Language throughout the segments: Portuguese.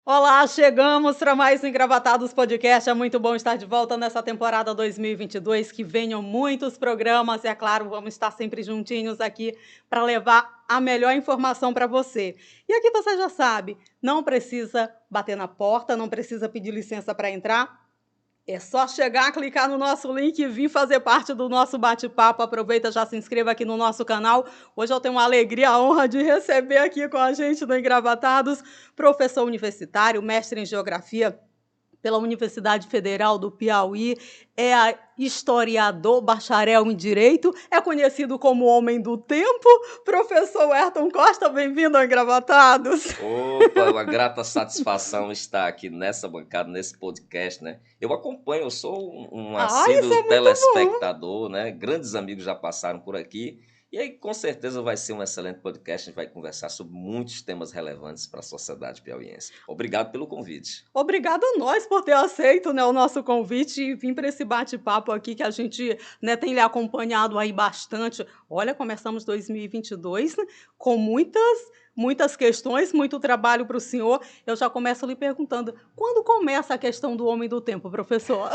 Olá, chegamos para mais um Engravatados Podcast. É muito bom estar de volta nessa temporada 2022. Que venham muitos programas e, é claro, vamos estar sempre juntinhos aqui para levar a melhor informação para você. E aqui você já sabe, não precisa bater na porta, não precisa pedir licença para entrar. É só chegar, clicar no nosso link e vir fazer parte do nosso bate-papo. Aproveita, já se inscreva aqui no nosso canal. Hoje eu tenho uma alegria, a honra de receber aqui com a gente no Engravatados, professor universitário, mestre em Geografia pela Universidade Federal do Piauí, historiador, bacharel em Direito, é conhecido como Homem do Tempo. Professor Ayrton Costa, bem-vindo ao Engravatados. Opa, uma grata satisfação estar aqui nessa bancada, nesse podcast, né? Eu acompanho, eu sou um Isso assíduo é muito bom. telespectador, né? Grandes amigos já passaram por aqui. E aí, com certeza, vai ser um excelente podcast. A gente vai conversar sobre muitos temas relevantes para a sociedade piauiense. Obrigado pelo convite. Obrigada a nós por ter aceito, né, o nosso convite e vir para esse bate-papo aqui que a gente, né, tem lhe acompanhado aí bastante. Olha, começamos 2022, né, com muitas questões, muito trabalho para o senhor. Eu já começo lhe perguntando, quando começa a questão do homem do tempo, professor?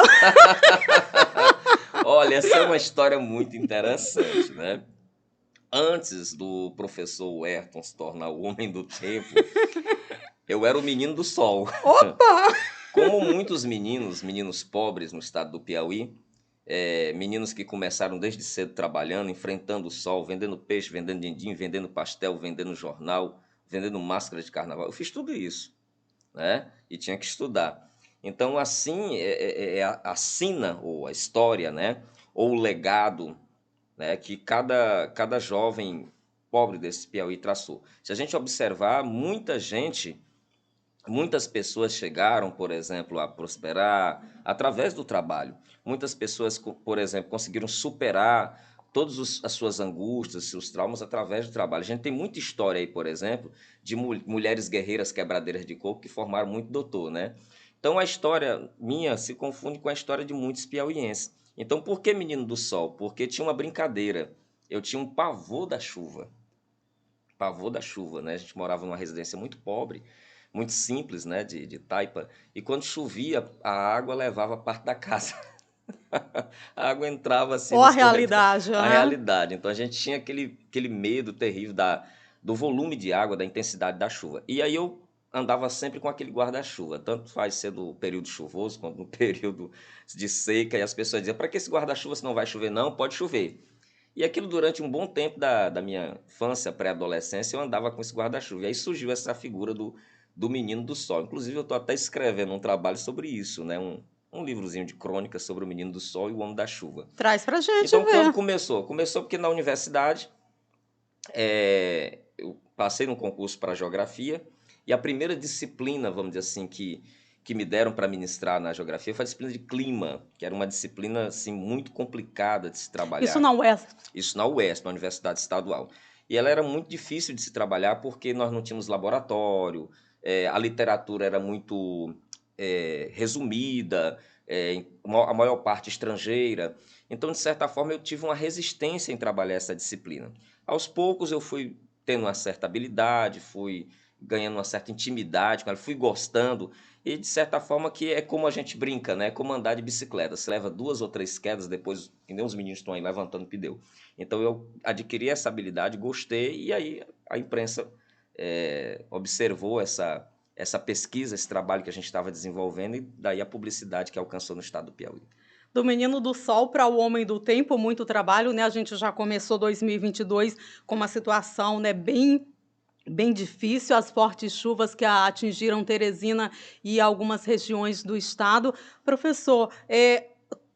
Olha, essa é uma história muito interessante, né? Antes do professor Ayrton se tornar o homem do tempo, eu era o menino do sol. Opa! Como muitos meninos pobres no estado do Piauí, meninos que começaram desde cedo trabalhando, enfrentando o sol, vendendo peixe, vendendo din-din, vendendo pastel, vendendo jornal, vendendo máscara de carnaval. Eu fiz tudo isso, né? E tinha que estudar. Então, assim, a sina, ou a história, né? Ou o legado, né? Que cada jovem pobre desse Piauí traçou. Se a gente observar, muitas pessoas chegaram, por exemplo, a prosperar através do trabalho. Muitas pessoas, por exemplo, conseguiram superar todas as suas angústias, seus traumas através do trabalho. A gente tem muita história aí, por exemplo, de mulheres guerreiras quebradeiras de coco que formaram muito doutor, né? Então a história minha se confunde com a história de muitos piauienses. Então por que Menino do Sol? Porque tinha uma brincadeira. Eu tinha um pavor da chuva. Pavor da chuva, né? A gente morava numa residência muito pobre, muito simples, né? De taipa. E quando chovia, a água levava parte da casa. A água entrava assim Ó a nos corredores. realidade, A né? realidade. Então a gente tinha aquele medo terrível do volume de água, da intensidade da chuva. E aí eu andava sempre com aquele guarda-chuva. Tanto faz ser do período chuvoso quanto no período de seca. E as pessoas diziam, para que esse guarda-chuva se não vai chover? Não, pode chover. E aquilo durante um bom tempo da minha infância, pré-adolescência, eu andava com esse guarda-chuva. E aí surgiu essa figura do Menino do Sol. Inclusive, eu estou até escrevendo um trabalho sobre isso, né? Um livrozinho de crônicas sobre o Menino do Sol e o Homem da Chuva. Traz pra gente Então, quando ver. começou? Começou porque na universidade eu passei num concurso para geografia e a primeira disciplina, vamos dizer assim, que me deram para ministrar na geografia foi a disciplina de clima, que era uma disciplina assim, muito complicada de se Isso trabalhar. não é. Isso na UESP, na Universidade Estadual. E ela era muito difícil de se trabalhar porque nós não tínhamos laboratório, a literatura era muito resumida, a maior parte estrangeira. Então, de certa forma, eu tive uma resistência em trabalhar essa disciplina. Aos poucos, eu fui tendo uma certa habilidade, fui ganhando uma certa intimidade com ela, fui gostando. E, de certa forma, que é como a gente brinca, né? É como andar de bicicleta. Você leva 2 ou 3 quedas, depois, que nem os meninos estão aí levantando pneu. Então, eu adquiri essa habilidade, gostei, e aí a imprensa observou essa pesquisa, esse trabalho que a gente estava desenvolvendo, e daí a publicidade que alcançou no estado do Piauí. Do Menino do Sol para o Homem do Tempo, muito trabalho, né? A gente já começou 2022 com uma situação, né, bem difícil, as fortes chuvas que atingiram Teresina e algumas regiões do estado. Professor,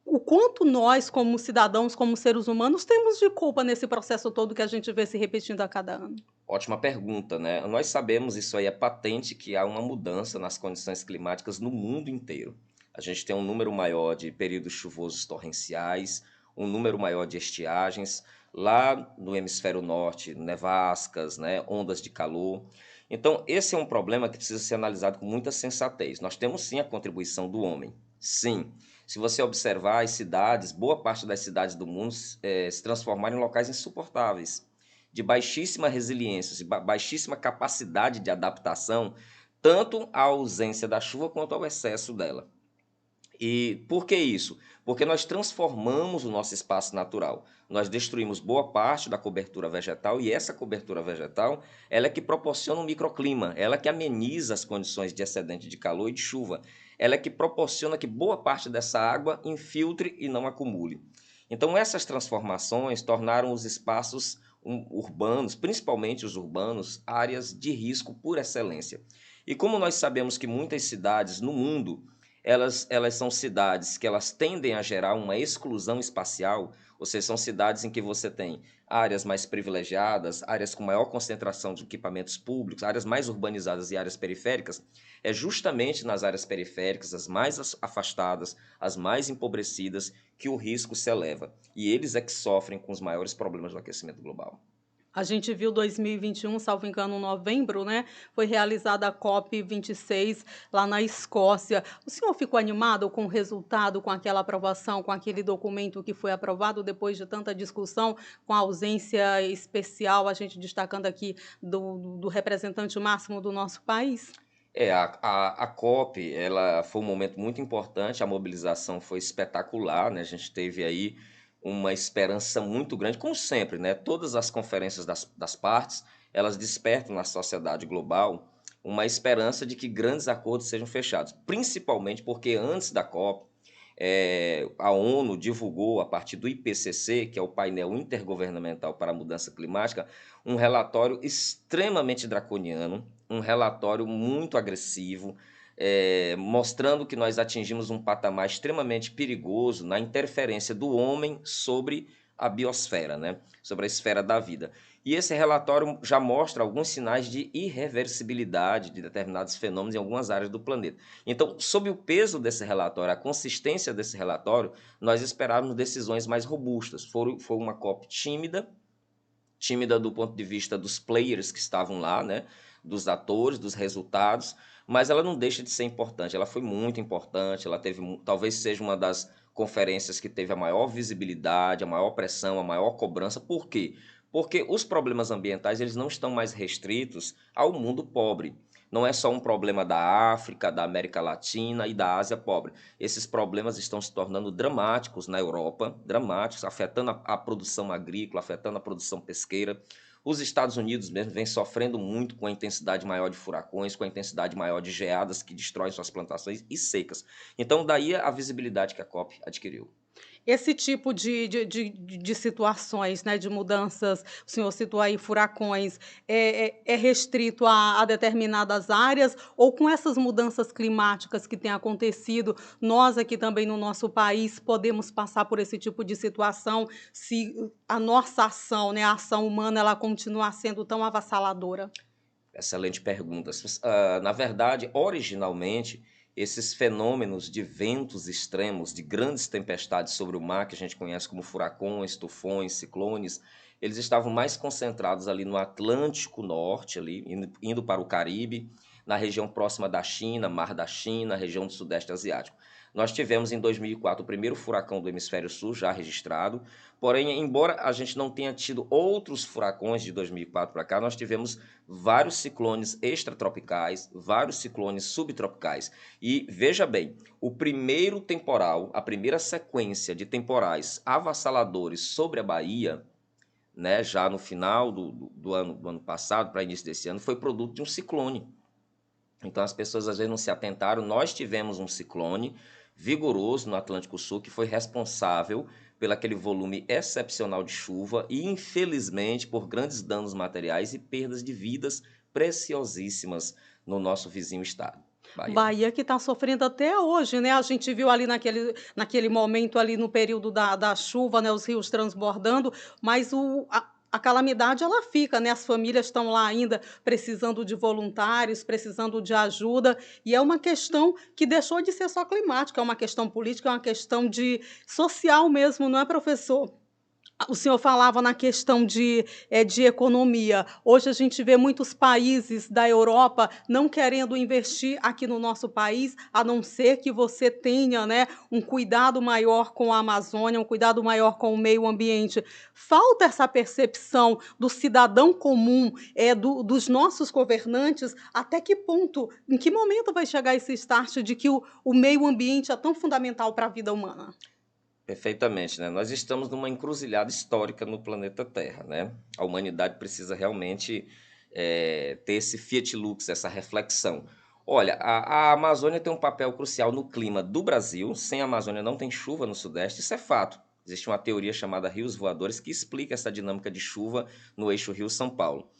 o quanto nós, como cidadãos, como seres humanos, temos de culpa nesse processo todo que a gente vê se repetindo a cada ano? Ótima pergunta, né? Nós sabemos, isso aí é patente, que há uma mudança nas condições climáticas no mundo inteiro. A gente tem um número maior de períodos chuvosos torrenciais, um número maior de estiagens, lá no hemisfério norte, nevascas, né? Ondas de calor. Então, esse é um problema que precisa ser analisado com muita sensatez. Nós temos sim a contribuição do homem. Sim. Se você observar as cidades, boa parte das cidades do mundo se transformaram em locais insuportáveis, de baixíssima resiliência, de baixíssima capacidade de adaptação, tanto a ausência da chuva quanto ao excesso dela. E por que isso? Porque nós transformamos o nosso espaço natural. Nós destruímos boa parte da cobertura vegetal e essa cobertura vegetal, ela é que proporciona um microclima, ela é que ameniza as condições de excedente de calor e de chuva. Ela é que proporciona que boa parte dessa água infiltre e não acumule. Então essas transformações tornaram os espaços urbanos, principalmente os urbanos, áreas de risco por excelência. E como nós sabemos que muitas cidades no mundo elas são cidades que elas tendem a gerar uma exclusão espacial, ou seja, são cidades em que você tem áreas mais privilegiadas, áreas com maior concentração de equipamentos públicos, áreas mais urbanizadas e áreas periféricas. É justamente nas áreas periféricas, as mais afastadas, as mais empobrecidas, que o risco se eleva. E eles é que sofrem com os maiores problemas do aquecimento global. A gente viu 2021, salvo engano, em novembro, né? Foi realizada a COP26 lá na Escócia. O senhor ficou animado com o resultado, com aquela aprovação, com aquele documento que foi aprovado depois de tanta discussão, com a ausência especial, a gente destacando aqui do representante máximo do nosso país? A COP, ela foi um momento muito importante, a mobilização foi espetacular, né? A gente teve aí uma esperança muito grande, como sempre, né? Todas as conferências das partes, elas despertam na sociedade global uma esperança de que grandes acordos sejam fechados, principalmente porque antes da COP, a ONU divulgou, a partir do IPCC, que é o painel intergovernamental para a mudança climática, um relatório extremamente draconiano, um relatório muito agressivo, mostrando que nós atingimos um patamar extremamente perigoso na interferência do homem sobre a biosfera, né? Sobre a esfera da vida. E esse relatório já mostra alguns sinais de irreversibilidade de determinados fenômenos em algumas áreas do planeta. Então, sob o peso desse relatório, a consistência desse relatório, nós esperávamos decisões mais robustas. Foi uma COP tímida do ponto de vista dos players que estavam lá, né? Dos atores, dos resultados, mas ela não deixa de ser importante. Ela foi muito importante, ela teve, talvez seja uma das conferências que teve a maior visibilidade, a maior pressão, a maior cobrança. Por quê? Porque os problemas ambientais eles não estão mais restritos ao mundo pobre. Não é só um problema da África, da América Latina e da Ásia pobre. Esses problemas estão se tornando dramáticos na Europa, dramáticos, afetando a produção agrícola, afetando a produção pesqueira. Os Estados Unidos mesmo vem sofrendo muito com a intensidade maior de furacões, com a intensidade maior de geadas que destroem suas plantações e secas. Então, daí a visibilidade que a COP adquiriu. Esse tipo de situações, né, de mudanças, o senhor citou aí furacões, é restrito a determinadas áreas ou com essas mudanças climáticas que têm acontecido, nós aqui também no nosso país podemos passar por esse tipo de situação se a nossa ação, né, a ação humana, ela continuar sendo tão avassaladora? Excelente pergunta. Na verdade, originalmente, esses fenômenos de ventos extremos, de grandes tempestades sobre o mar, que a gente conhece como furacões, tufões, ciclones, eles estavam mais concentrados ali no Atlântico Norte, ali, indo para o Caribe, na região próxima da China, Mar da China, região do Sudeste Asiático. Nós tivemos em 2004 o primeiro furacão do Hemisfério Sul já registrado, porém, embora a gente não tenha tido outros furacões de 2004 para cá, nós tivemos vários ciclones extratropicais, vários ciclones subtropicais. E veja bem, o primeiro temporal, a primeira sequência de temporais avassaladores sobre a Bahia, né, já no final do ano passado, para início desse ano, foi produto de um ciclone. Então as pessoas às vezes não se atentaram. Nós tivemos um ciclone vigoroso no Atlântico Sul que foi responsável pelo aquele volume excepcional de chuva e, infelizmente, por grandes danos materiais e perdas de vidas preciosíssimas no nosso vizinho estado, Bahia. Bahia que está sofrendo até hoje, né? A gente viu ali naquele momento ali no período da chuva, né? Os rios transbordando, mas a calamidade ela fica, né? As famílias estão lá ainda precisando de voluntários, precisando de ajuda, e é uma questão que deixou de ser só climática, é uma questão política, é uma questão de social mesmo, não é, professor? O senhor falava na questão de economia. Hoje a gente vê muitos países da Europa não querendo investir aqui no nosso país, a não ser que você tenha, né, um cuidado maior com a Amazônia, um cuidado maior com o meio ambiente. Falta essa percepção do cidadão comum, dos nossos governantes, até que ponto, em que momento vai chegar esse start de que o meio ambiente é tão fundamental para a vida humana? Perfeitamente, né? Nós estamos numa encruzilhada histórica no planeta Terra, né? A humanidade precisa realmente ter esse fiat lux, essa reflexão. Olha, a Amazônia tem um papel crucial no clima do Brasil. Sem a Amazônia não tem chuva no Sudeste, isso é fato. Existe uma teoria chamada rios voadores que explica essa dinâmica de chuva no eixo Rio-São Paulo.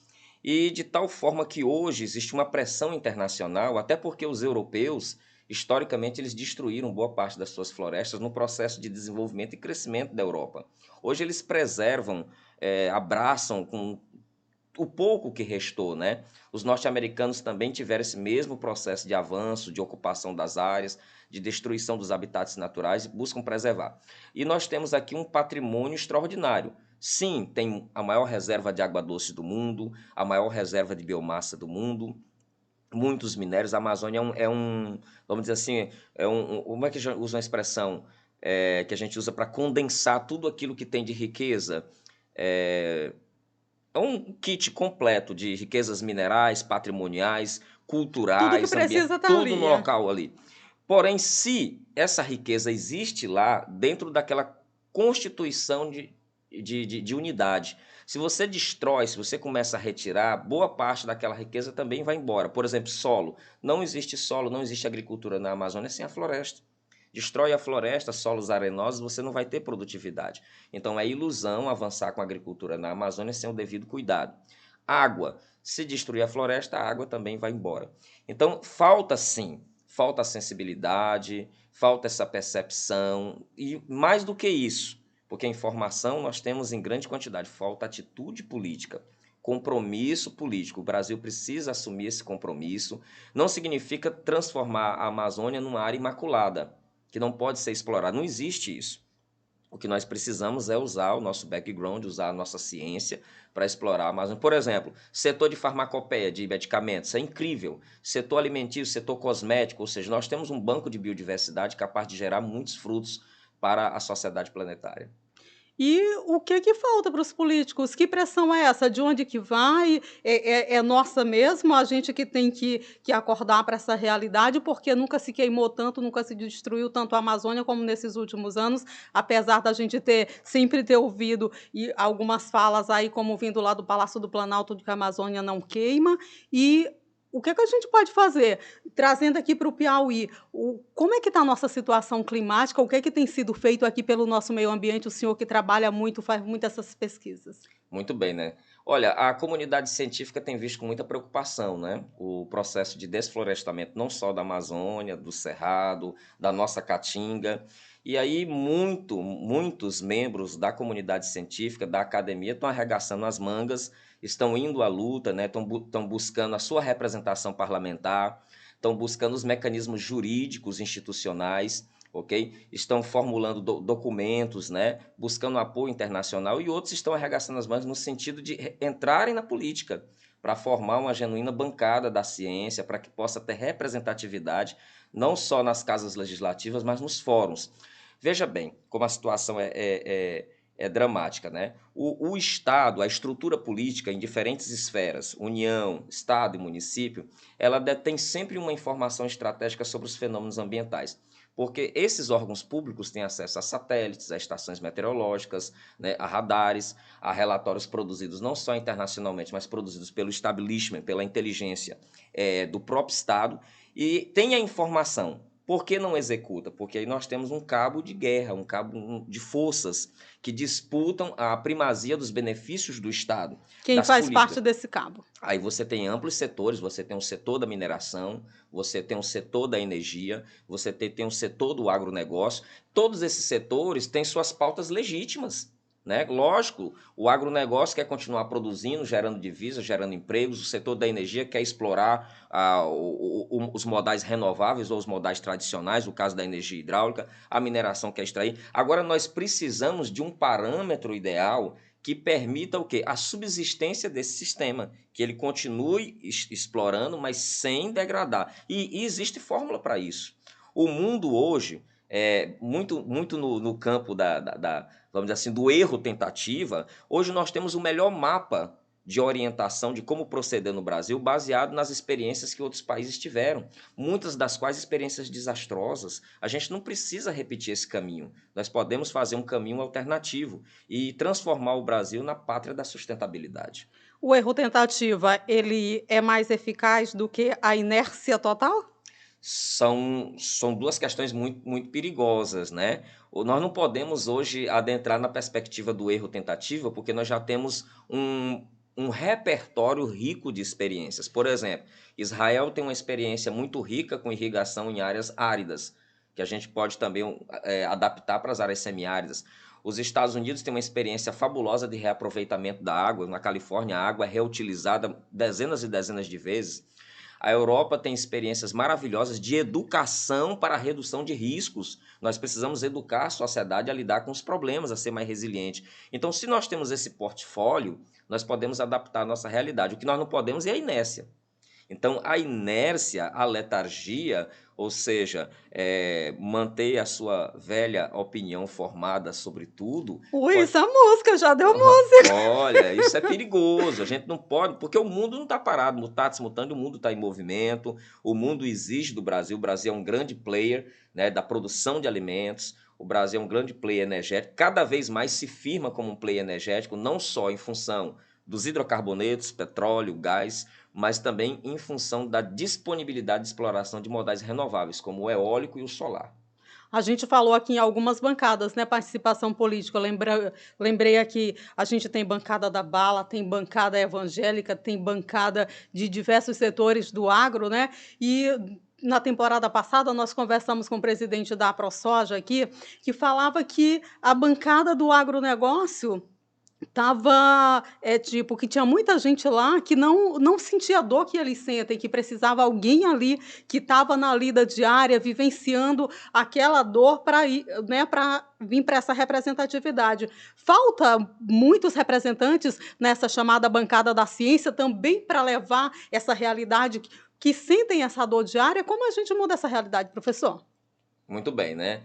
E de tal forma que hoje existe uma pressão internacional, até porque os europeus, historicamente, eles destruíram boa parte das suas florestas no processo de desenvolvimento e crescimento da Europa. Hoje eles preservam, abraçam com o pouco que restou, né? Os norte-americanos também tiveram esse mesmo processo de avanço, de ocupação das áreas, de destruição dos habitats naturais e buscam preservar. E nós temos aqui um patrimônio extraordinário. Sim, tem a maior reserva de água doce do mundo, a maior reserva de biomassa do mundo, muitos minérios. A Amazônia vamos dizer assim, como é que usa uma expressão que a gente usa para condensar tudo aquilo que tem de riqueza? É, é um kit completo de riquezas minerais, patrimoniais, Tudo que culturais, precisa está tudo no ali. local ali. Porém, se essa riqueza existe lá, dentro daquela constituição de unidade, se você destrói, se você começa a retirar, boa parte daquela riqueza também vai embora. Por exemplo, solo. Não existe solo, não existe agricultura na Amazônia sem a floresta. Destrói a floresta, solos arenosos, você não vai ter produtividade. Então é ilusão avançar com a agricultura na Amazônia sem o devido cuidado. Água. Se destruir a floresta, a água também vai embora. Então falta sim, falta a sensibilidade, falta essa percepção e mais do que isso, porque a informação nós temos em grande quantidade, falta atitude política, compromisso político. O Brasil precisa assumir esse compromisso. Não significa transformar a Amazônia numa área imaculada, que não pode ser explorada. Não existe isso. O que nós precisamos é usar o nosso background, usar a nossa ciência para explorar a Amazônia. Por exemplo, setor de farmacopeia, de medicamentos, é incrível. Setor alimentício, setor cosmético, ou seja, nós temos um banco de biodiversidade capaz de gerar muitos frutos para a sociedade planetária. E o que que falta para os políticos? Que pressão é essa? De onde que vai? É nossa mesmo? A gente que tem que acordar para essa realidade, porque nunca se queimou tanto, nunca se destruiu tanto a Amazônia como nesses últimos anos, apesar da gente sempre ter ouvido algumas falas aí, como vindo lá do Palácio do Planalto, de que a Amazônia não queima. E o que que a gente pode fazer? Trazendo aqui para o Piauí, como é que está a nossa situação climática? O que é que tem sido feito aqui pelo nosso meio ambiente? O senhor que trabalha muito, faz muito essas pesquisas. Muito bem, né? Olha, a comunidade científica tem visto com muita preocupação, né? O processo de desflorestamento não só da Amazônia, do Cerrado, da nossa Caatinga. E aí muitos membros da comunidade científica, da academia, estão arregaçando as mangas, estão indo à luta, né? Estão buscando a sua representação parlamentar, estão buscando os mecanismos jurídicos, institucionais, ok? Estão formulando documentos, né? Buscando apoio internacional e outros estão arregaçando as mãos no sentido de entrarem na política para formar uma genuína bancada da ciência, para que possa ter representatividade não só nas casas legislativas, mas nos fóruns. Veja bem como a situação é dramática, né? O Estado, a estrutura política em diferentes esferas, União, Estado e município, ela detém sempre uma informação estratégica sobre os fenômenos ambientais. Porque esses órgãos públicos têm acesso a satélites, a estações meteorológicas, né, a radares, a relatórios produzidos não só internacionalmente, mas produzidos pelo establishment, pela inteligência do próprio Estado, e tem a informação. Por que não executa? Porque aí nós temos um cabo de guerra, um cabo de forças que disputam a primazia dos benefícios do Estado, Quem das faz políticas. parte desse cabo? Aí você tem amplos setores, você tem um setor da mineração, você tem um setor da energia, tem um setor do agronegócio. Todos esses setores têm suas pautas legítimas, né? Lógico, o agronegócio quer continuar produzindo, gerando divisas, gerando empregos, o setor da energia quer explorar os modais renováveis ou os modais tradicionais, no caso da energia hidráulica, a mineração quer extrair. Agora, nós precisamos de um parâmetro ideal que permita o quê? A subsistência desse sistema, que ele continue explorando, mas sem degradar. E existe fórmula para isso. O mundo hoje, muito no campo vamos dizer assim, do erro tentativa, hoje nós temos o melhor mapa de orientação de como proceder no Brasil, baseado nas experiências que outros países tiveram, muitas das quais experiências desastrosas. A gente não precisa repetir esse caminho, nós podemos fazer um caminho alternativo e transformar o Brasil na pátria da sustentabilidade. O erro tentativa, ele é mais eficaz do que a inércia total? São duas questões muito perigosas, né? Nós não podemos hoje adentrar na perspectiva do erro tentativa, porque nós já temos um repertório rico de experiências. Por exemplo, Israel tem uma experiência muito rica com irrigação em áreas áridas, que a gente pode também adaptar para as áreas semiáridas. Os Estados Unidos têm uma experiência fabulosa de reaproveitamento da água. Na Califórnia, a água é reutilizada dezenas e dezenas de vezes. A Europa tem experiências maravilhosas de educação para a redução de riscos. Nós precisamos educar a sociedade a lidar com os problemas, a ser mais resiliente. Então, se nós temos esse portfólio, nós podemos adaptar a nossa realidade. O que nós não podemos é a inércia. Então, a inércia, a letargia, ou seja, manter a sua velha opinião formada sobre tudo, Ui, pode... isso é música, já deu música. Olha, isso é perigoso. A gente não pode, porque o mundo não está parado, mutatis mutandis, o mundo está em movimento, o mundo exige do Brasil. O Brasil é um grande player, né, da produção de alimentos. O Brasil é um grande player energético, cada vez mais se firma como um player energético, não só em função dos hidrocarbonetos, petróleo, gás, mas também em função da disponibilidade de exploração de modais renováveis, como o eólico e o solar. A gente falou aqui em algumas bancadas, né? Participação política. Lembrei aqui, a gente tem bancada da bala, tem bancada evangélica, tem bancada de diversos setores do agro, né? E na temporada passada nós conversamos com o presidente da AproSoja aqui, que falava que a bancada do agronegócio tava, tipo, que tinha muita gente lá que não sentia a dor que eles sentem, que precisava alguém ali que estava na lida diária, vivenciando aquela dor para ir, né, para vir para essa representatividade. Falta muitos representantes nessa chamada bancada da ciência também para levar essa realidade que sentem essa dor diária. Como a gente muda essa realidade, professor? Muito bem, né?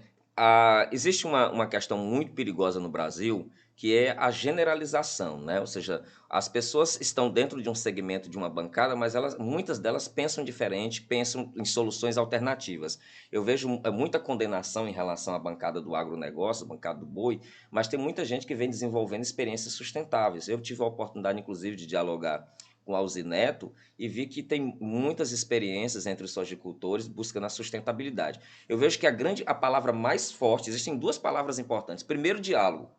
Existe uma questão muito perigosa no Brasil, que é a generalização, né? Ou seja, as pessoas estão dentro de um segmento de uma bancada, mas muitas delas pensam diferente, pensam em soluções alternativas. Eu vejo muita condenação em relação à bancada do agronegócio, a bancada do boi, mas tem muita gente que vem desenvolvendo experiências sustentáveis. Eu tive a oportunidade, inclusive, de dialogar com a Alzi Neto e vi que tem muitas experiências entre os sojicultores buscando a sustentabilidade. Eu vejo que a palavra mais forte, existem duas palavras importantes. Primeiro, diálogo,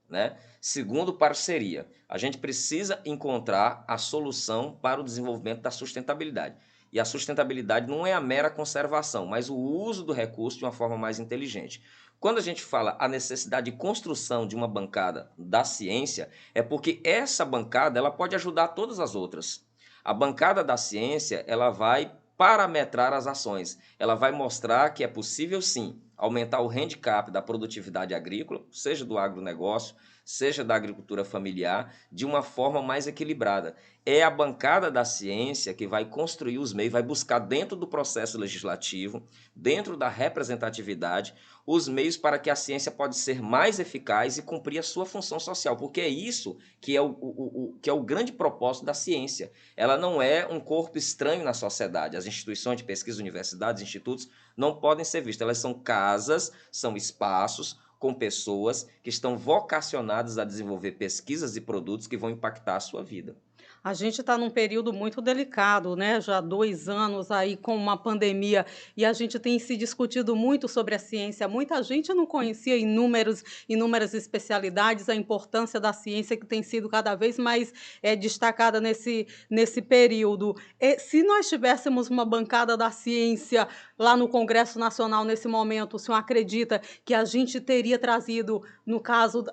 né? Segundo, parceria. A gente precisa encontrar a solução para o desenvolvimento da sustentabilidade. E a sustentabilidade não é a mera conservação, mas o uso do recurso de uma forma mais inteligente. Quando a gente fala a necessidade de construção de uma bancada da ciência, é porque essa bancada ela pode ajudar todas as outras. A bancada da ciência ela vai parametrar as ações. Ela vai mostrar que é possível, sim, aumentar o handicap da produtividade agrícola, seja do agronegócio, seja da agricultura familiar, de uma forma mais equilibrada. É a bancada da ciência que vai construir os meios, vai buscar dentro do processo legislativo, dentro da representatividade, os meios para que a ciência pode ser mais eficaz e cumprir a sua função social, porque é isso que é o grande propósito da ciência. Ela não é um corpo estranho na sociedade. As instituições de pesquisa, universidades, institutos, não podem ser vistas. Elas são casas, são espaços com pessoas que estão vocacionadas a desenvolver pesquisas e produtos que vão impactar a sua vida. A gente está num período muito delicado, né? Já 2 anos aí com uma pandemia e a gente tem se discutido muito sobre a ciência. Muita gente não conhecia inúmeras especialidades, a importância da ciência que tem sido cada vez mais destacada nesse período. Se nós tivéssemos uma bancada da ciência lá no Congresso Nacional nesse momento, o senhor acredita que a gente teria trazido, no caso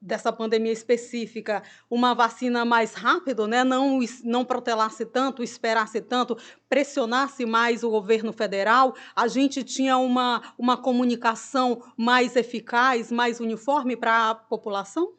dessa pandemia específica, uma vacina mais rápido, né, não protelasse tanto, esperasse tanto, pressionasse mais o governo federal, a gente tinha uma comunicação mais eficaz, mais uniforme para a população?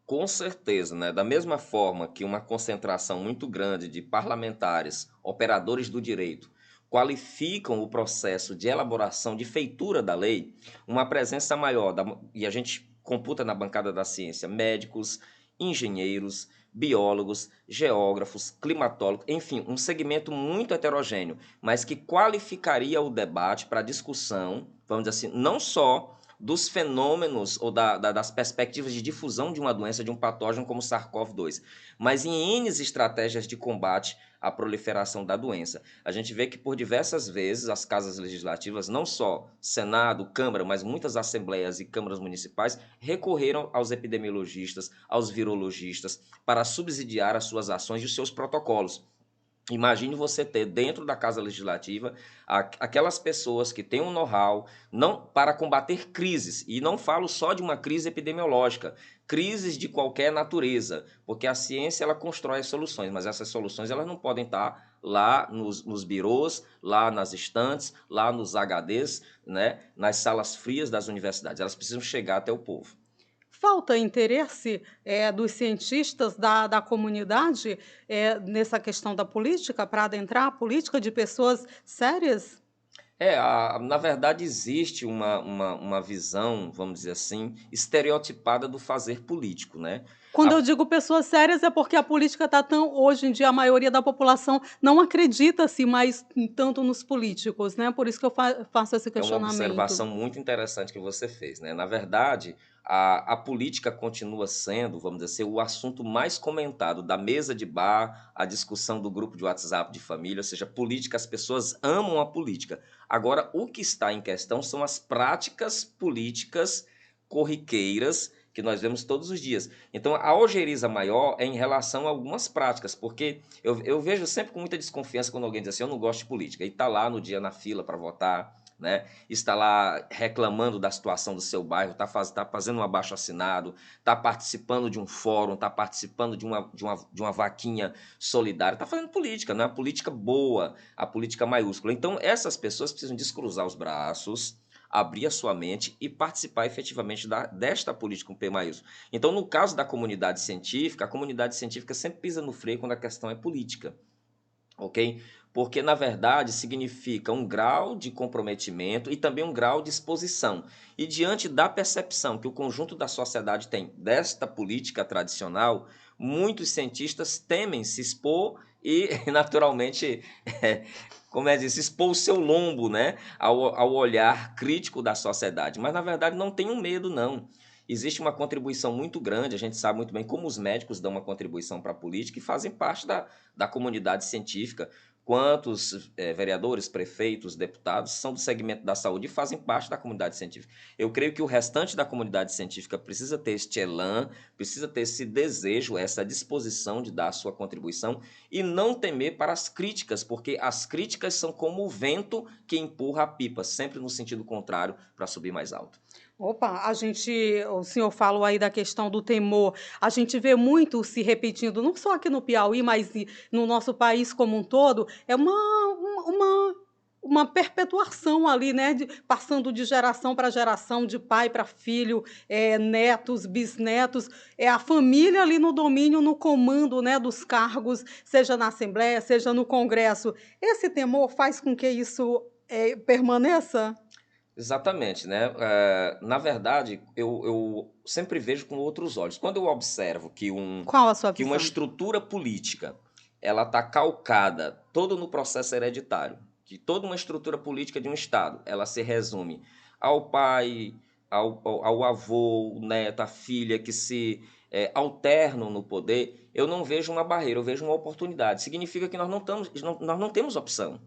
Com certeza, né? Da mesma forma que uma concentração muito grande de parlamentares, operadores do direito, qualificam o processo de elaboração, de feitura da lei, uma presença maior, e a gente computa na bancada da ciência, médicos, engenheiros, biólogos, geógrafos, climatólogos, enfim, um segmento muito heterogêneo, mas que qualificaria o debate para discussão, vamos dizer assim, não só dos fenômenos ou das perspectivas de difusão de uma doença, de um patógeno como o SARS-CoV-2, mas em N estratégias de combate à proliferação da doença. A gente vê que por diversas vezes as casas legislativas, não só Senado, Câmara, mas muitas assembleias e câmaras municipais recorreram aos epidemiologistas, aos virologistas, para subsidiar as suas ações e os seus protocolos. Imagine você ter dentro da Casa Legislativa aquelas pessoas que têm um know-how não para combater crises, e não falo só de uma crise epidemiológica, crises de qualquer natureza, porque a ciência ela constrói as soluções, mas essas soluções elas não podem estar lá nos birôs, lá nas estantes, lá nos HDs, né, nas salas frias das universidades, elas precisam chegar até o povo. Falta interesse, dos cientistas da comunidade, nessa questão da política, para adentrar a política de pessoas sérias? Na verdade, existe uma visão, vamos dizer assim, estereotipada do fazer político, né? Quando eu A- digo pessoas sérias, é porque a política está tão hoje em dia, a maioria da população não acredita-se mais tanto nos políticos, né, por isso que eu faço esse É uma questionamento. observação muito interessante que você fez, né? Na verdade, a política continua sendo, vamos dizer assim, o assunto mais comentado da mesa de bar, a discussão do grupo de WhatsApp de família, ou seja, política, as pessoas amam a política. Agora, o que está em questão são as práticas políticas corriqueiras que nós vemos todos os dias. Então, a ojeriza maior é em relação a algumas práticas, porque eu vejo sempre com muita desconfiança quando alguém diz assim, eu não gosto de política, e está lá no dia na fila para votar, né? Está lá reclamando da situação do seu bairro, tá fazendo um abaixo-assinado, está participando de um fórum, está participando de uma vaquinha solidária, está fazendo política, não é a política boa, a política maiúscula. Então, essas pessoas precisam descruzar os braços, abrir a sua mente e participar efetivamente desta política com P maiúsculo. Então, no caso da comunidade científica, a comunidade científica sempre pisa no freio quando a questão é política, ok? Porque, na verdade, significa um grau de comprometimento e também um grau de exposição. E diante da percepção que o conjunto da sociedade tem desta política tradicional, muitos cientistas temem se expor e, naturalmente, como é disso, expor o seu lombo, né, ao olhar crítico da sociedade. Mas, na verdade, não tenham medo, não. Existe uma contribuição muito grande, a gente sabe muito bem como os médicos dão uma contribuição para a política e fazem parte da comunidade científica. Quantos vereadores, prefeitos, deputados são do segmento da saúde e fazem parte da comunidade científica. Eu creio que o restante da comunidade científica precisa ter este elan, precisa ter esse desejo, essa disposição de dar a sua contribuição e não temer para as críticas, porque as críticas são como o vento que empurra a pipa, sempre no sentido contrário, para subir mais alto. Opa, o senhor falou aí da questão do temor, a gente vê muito se repetindo, não só aqui no Piauí, mas no nosso país como um todo, é uma perpetuação ali, né, passando de geração para geração, de pai para filho, netos, bisnetos, é a família ali no domínio, no comando, né, dos cargos, seja na Assembleia, seja no Congresso. Esse temor faz com que isso permaneça? Exatamente, né? Na verdade, eu sempre vejo com outros olhos. Quando eu observo Qual a sua que uma visão? estrutura política ela está calcada todo no processo hereditário, que toda uma estrutura política de um Estado ela se resume ao pai, ao avô, o neto, a filha que se alternam no poder, eu não vejo uma barreira, eu vejo uma oportunidade. Significa que nós não temos opção.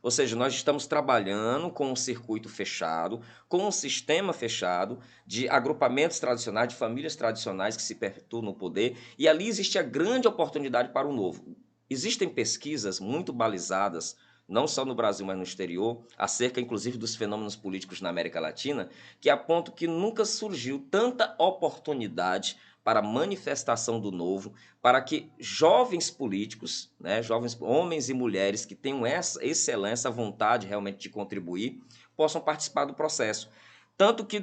Ou seja, nós estamos trabalhando com um circuito fechado, com um sistema fechado de agrupamentos tradicionais, de famílias tradicionais que se perpetuam no poder, e ali existe a grande oportunidade para o novo. Existem pesquisas muito balizadas não só no Brasil, mas no exterior, acerca inclusive dos fenômenos políticos na América Latina, que apontam que nunca surgiu tanta oportunidade para a manifestação do novo, para que jovens políticos, né, jovens homens e mulheres que tenham essa excelência, vontade realmente de contribuir, possam participar do processo. Tanto que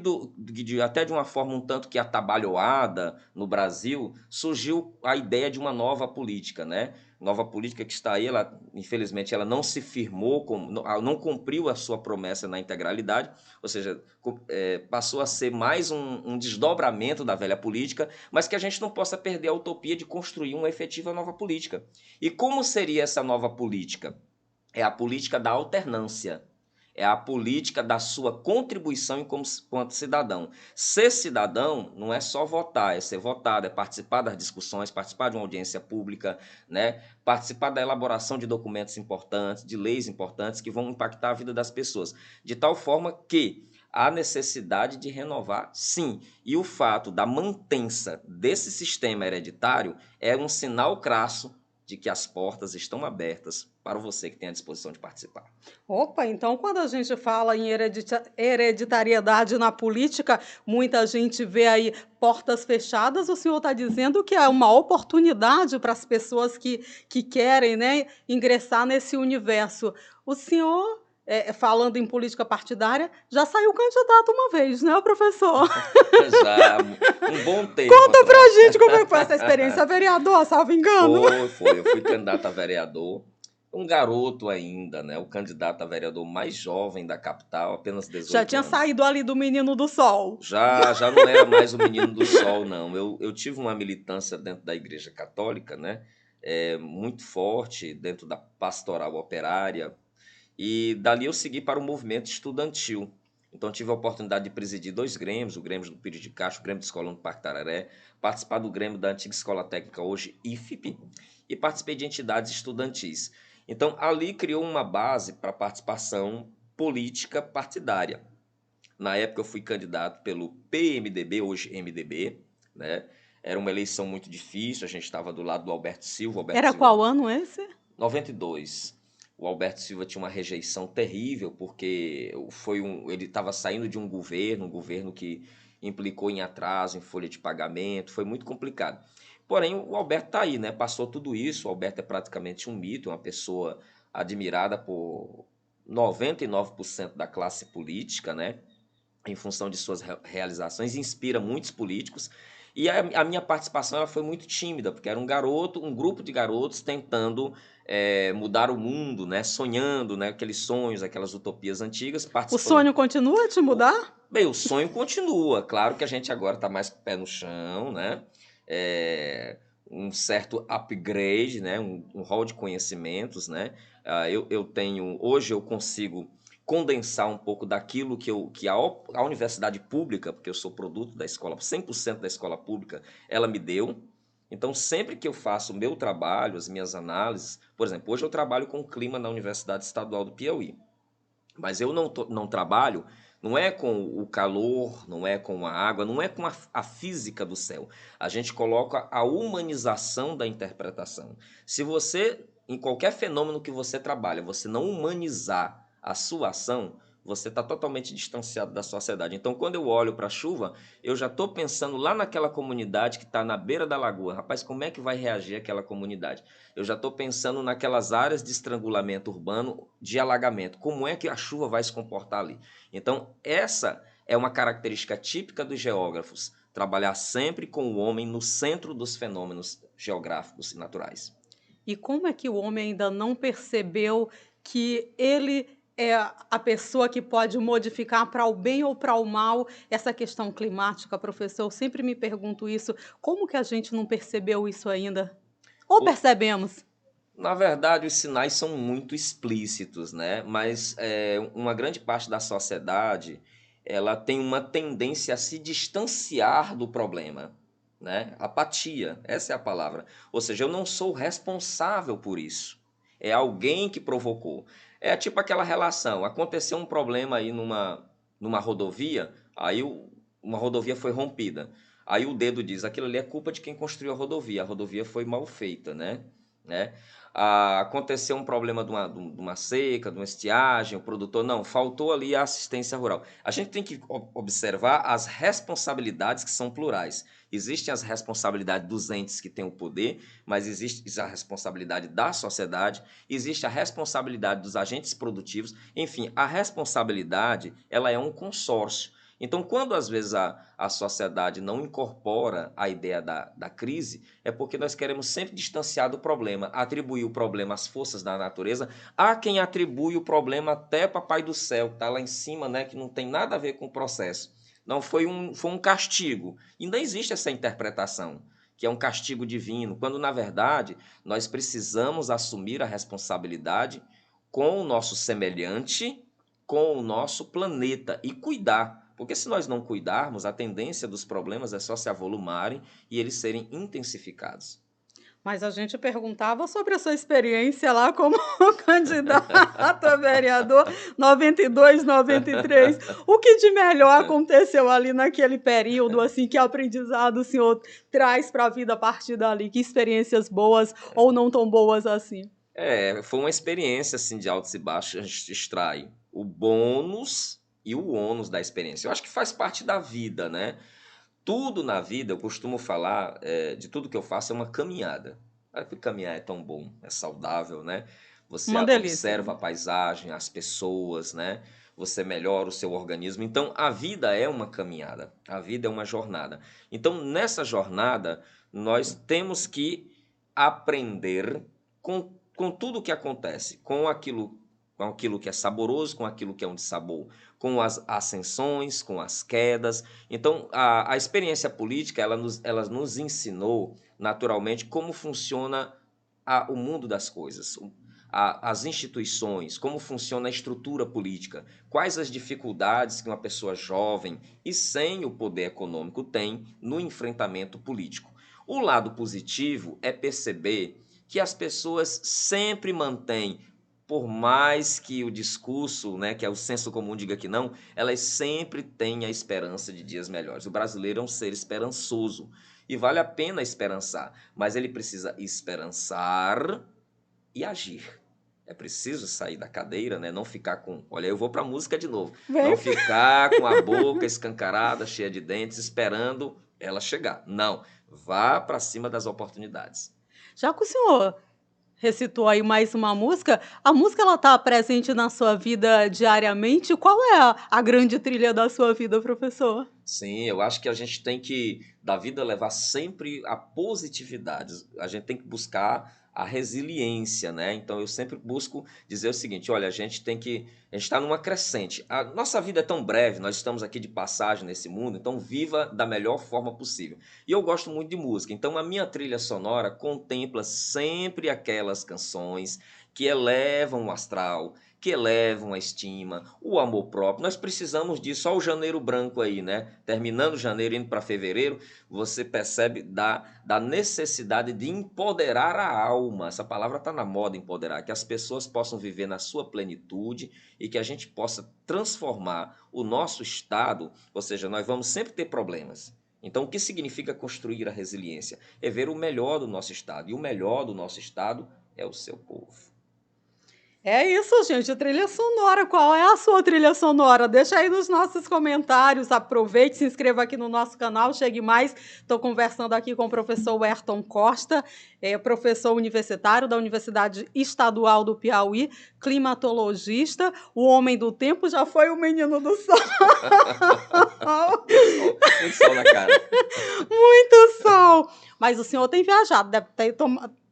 até de uma forma um tanto que atabalhoada no Brasil, surgiu a ideia de uma nova política, né? Nova política que está aí, ela, infelizmente, ela não se firmou, não cumpriu a sua promessa na integralidade, ou seja, passou a ser mais um desdobramento da velha política, mas que a gente não possa perder a utopia de construir uma efetiva nova política. E como seria essa nova política? É a política da alternância. É a política da sua contribuição enquanto cidadão. Ser cidadão não é só votar, é ser votado, é participar das discussões, participar de uma audiência pública, né? Participar da elaboração de documentos importantes, de leis importantes que vão impactar a vida das pessoas. De tal forma que há necessidade de renovar, sim. E o fato da mantença desse sistema hereditário é um sinal crasso de que as portas estão abertas para você que tem a disposição de participar. Opa, então quando a gente fala em hereditariedade na política, muita gente vê aí portas fechadas. O senhor está dizendo que é uma oportunidade para as pessoas que querem, né, ingressar nesse universo. O senhor, falando em política partidária, já saiu candidato uma vez, né, professor? Já, um bom tempo Conta pra atrás. gente como é que foi essa experiência, vereador, salvo engano. Foi. Eu fui candidato a vereador, um garoto ainda, né? O candidato a vereador mais jovem da capital, apenas Já 18 tinha anos. saído ali do Menino do Sol. Já não era mais o menino do sol, não. Eu tive uma militância dentro da Igreja Católica, né? Muito forte, dentro da pastoral operária, e dali eu segui para o movimento estudantil. Então tive a oportunidade de presidir dois grêmios, o Grêmio do Pires de Castro, o Grêmio do Escolão do Parque Tararé, participar do Grêmio da antiga Escola Técnica, hoje IFP, e participei de entidades estudantis. Então ali criou uma base para participação política partidária. Na época eu fui candidato pelo PMDB, hoje MDB, né? Era uma eleição muito difícil, a gente estava do lado do Alberto Silva. Era qual ano esse? 92. O Alberto Silva tinha uma rejeição terrível, porque ele estava saindo de um governo que implicou em atraso, em folha de pagamento, foi muito complicado. Porém, o Alberto está aí, né? Passou tudo isso, o Alberto é praticamente um mito, uma pessoa admirada por 99% da classe política, né? Em função de suas realizações, inspira muitos políticos. E a minha participação ela foi muito tímida, porque era um grupo de garotos tentando mudar o mundo, né? Sonhando, né? Aqueles sonhos, aquelas utopias antigas, O participando. sonho continua a te mudar? Bem, o sonho continua. Claro que a gente agora está mais com o pé no chão, né? Um certo upgrade, né? Um hall de conhecimentos, né? Hoje eu consigo condensar um pouco daquilo que a universidade pública, porque eu sou produto da escola, 100% da escola pública, ela me deu. Então, sempre que eu faço o meu trabalho, as minhas análises, por exemplo, hoje eu trabalho com o clima na Universidade Estadual do Piauí, mas eu não trabalho, não é com o calor, não é com a água, não é com a física do céu. A gente coloca a humanização da interpretação. Se você, em qualquer fenômeno que você trabalha, você não humanizar a sua ação, você está totalmente distanciado da sociedade. Então, quando eu olho para a chuva, eu já estou pensando lá naquela comunidade que está na beira da lagoa. Rapaz, como é que vai reagir aquela comunidade? Eu já estou pensando naquelas áreas de estrangulamento urbano, de alagamento. Como é que a chuva vai se comportar ali? Então, essa é uma característica típica dos geógrafos, trabalhar sempre com o homem no centro dos fenômenos geográficos e naturais. E como é que o homem ainda não percebeu que ele é a pessoa que pode modificar para o bem ou para o mal essa questão climática, professor? Eu sempre me pergunto isso. Como que a gente não percebeu isso ainda? Ou percebemos? Na verdade, os sinais são muito explícitos, né? Mas uma grande parte da sociedade ela tem uma tendência a se distanciar do problema, né? Apatia, essa é a palavra. Ou seja, eu não sou responsável por isso. É alguém que provocou. É tipo aquela relação. Aconteceu um problema aí numa rodovia, uma rodovia foi rompida. Aí o dedo diz, aquilo ali é culpa de quem construiu a rodovia foi mal feita, né? né? Aconteceu um problema de uma seca, de uma estiagem, o produtor, não, faltou ali a assistência rural. A gente tem que observar as responsabilidades que são plurais. Existem as responsabilidades dos entes que têm o poder, mas existe a responsabilidade da sociedade, existe a responsabilidade dos agentes produtivos, enfim, a responsabilidade, ela é um consórcio. Então, quando às vezes a sociedade não incorpora a ideia da crise, é porque nós queremos sempre distanciar do problema, atribuir o problema às forças da natureza. Há quem atribui o problema até Papai do Céu, que está lá em cima, né, que não tem nada a ver com o processo. Não, foi um castigo. Ainda existe essa interpretação, que é um castigo divino, quando na verdade nós precisamos assumir a responsabilidade com o nosso semelhante, com o nosso planeta e cuidar. Porque se nós não cuidarmos, a tendência dos problemas é só se avolumarem e eles serem intensificados. Mas a gente perguntava sobre a sua experiência lá como candidato a vereador 92, 93. O que de melhor aconteceu ali naquele período, assim, que aprendizado o senhor traz para a vida a partir dali? Que experiências boas ou não tão boas assim? Foi uma experiência assim de altos e baixos, a gente extrai o bônus e o ônus da experiência. Eu acho que faz parte da vida, né? Tudo na vida, eu costumo falar, de tudo que eu faço é uma caminhada. Olha que caminhar é tão bom, é saudável, né? Você Uma delícia. observa a paisagem, as pessoas, né? Você melhora o seu organismo. Então, a vida é uma caminhada, a vida é uma jornada. Então, nessa jornada, nós temos que aprender com tudo o que acontece, com aquilo que é saboroso, com aquilo que é um dissabor, com as ascensões, com as quedas. Então, a experiência política, ela nos ensinou, naturalmente, como funciona o mundo das coisas, as instituições, como funciona a estrutura política, quais as dificuldades que uma pessoa jovem e sem o poder econômico tem no enfrentamento político. O lado positivo é perceber que as pessoas sempre mantêm, por mais que o discurso, né, que é o senso comum diga que não, elas sempre têm a esperança de dias melhores. O brasileiro é um ser esperançoso e vale a pena esperançar, mas ele precisa esperançar e agir. É preciso sair da cadeira, né? Não ficar com. Olha, eu vou para a música de novo. Vem. Não ficar com a boca escancarada, cheia de dentes, esperando ela chegar. Não. Vá para cima das oportunidades. Já que o senhor recitou aí mais uma música, a música ela está presente na sua vida diariamente? Qual é a grande trilha da sua vida, professor? Sim, eu acho que a gente tem que, da vida, levar sempre a positividade. A gente tem que buscar a resiliência, né? Então eu sempre busco dizer o seguinte: olha, a gente está numa crescente. A nossa vida é tão breve, nós estamos aqui de passagem nesse mundo, então viva da melhor forma possível. E eu gosto muito de música, então a minha trilha sonora contempla sempre aquelas canções que elevam o astral, que elevam a estima, o amor próprio. Nós precisamos disso. Olha o janeiro branco aí, né? Terminando janeiro, indo para fevereiro, você percebe da necessidade de empoderar a alma. Essa palavra está na moda, empoderar, que as pessoas possam viver na sua plenitude e que a gente possa transformar o nosso estado, ou seja, nós vamos sempre ter problemas. Então, o que significa construir a resiliência? É ver o melhor do nosso estado, e o melhor do nosso estado é o seu povo. É isso, gente, trilha sonora. Qual é a sua trilha sonora? Deixa aí nos nossos comentários. Aproveite, se inscreva aqui no nosso canal, chegue mais. Estou conversando aqui com o professor Ayrton Costa, professor universitário da Universidade Estadual do Piauí, climatologista, o homem do tempo, já foi o menino do sol. Muito sol na cara. Muito sol. Mas o senhor tem viajado, deve ter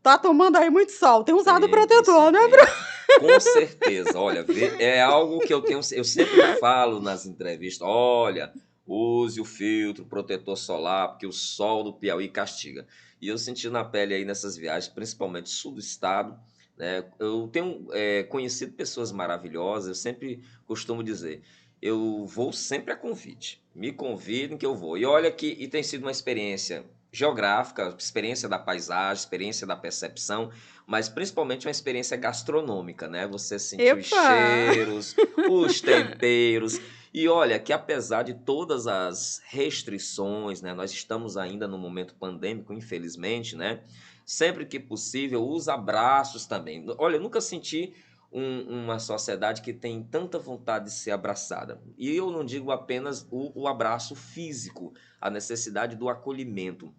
tá tomando aí muito sol. Tem usado protetor, né, professor? Com certeza, olha, é algo que eu sempre falo nas entrevistas, olha, use o filtro protetor solar, porque o sol do Piauí castiga. E eu senti na pele aí nessas viagens, principalmente sul do estado, né? Eu tenho conhecido pessoas maravilhosas, eu sempre costumo dizer, eu vou sempre a convite, me convidem que eu vou. E olha que tem sido uma experiência geográfica, experiência da paisagem, experiência da percepção, mas principalmente uma experiência gastronômica, né? Você sentir os Epa! cheiros, os temperos. E olha que apesar de todas as restrições, né, nós estamos ainda no momento pandêmico, infelizmente, né? Sempre que possível, os abraços também. Olha, eu nunca senti uma sociedade que tem tanta vontade de ser abraçada. E eu não digo apenas o abraço físico, a necessidade do acolhimento.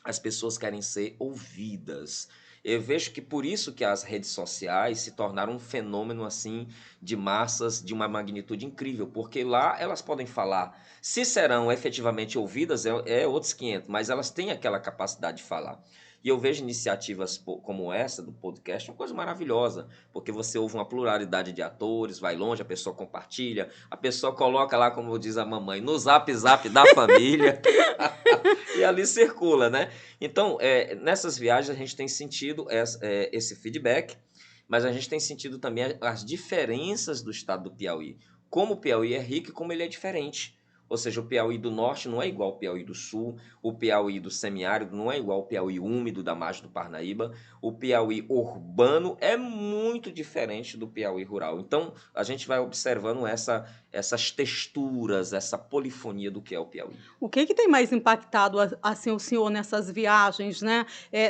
As pessoas querem ser ouvidas. Eu vejo que por isso que as redes sociais se tornaram um fenômeno assim de massas de uma magnitude incrível, porque lá elas podem falar. Se serão efetivamente ouvidas é outros 500, mas elas têm aquela capacidade de falar. E eu vejo iniciativas como essa do podcast uma coisa maravilhosa, porque você ouve uma pluralidade de atores, vai longe, a pessoa compartilha, a pessoa coloca lá, como diz a mamãe, no zap zap da família, e ali circula, né? Então, nessas viagens a gente tem sentido esse feedback, mas a gente tem sentido também as diferenças do estado do Piauí. Como o Piauí é rico e como ele é diferente. Ou seja, o Piauí do norte não é igual ao Piauí do sul, o Piauí do semiárido não é igual ao Piauí úmido da margem do Parnaíba, o Piauí urbano é muito diferente do Piauí rural. Então, a gente vai observando essas texturas, essa polifonia do que é o Piauí. O que tem mais impactado, assim, o senhor nessas viagens, né,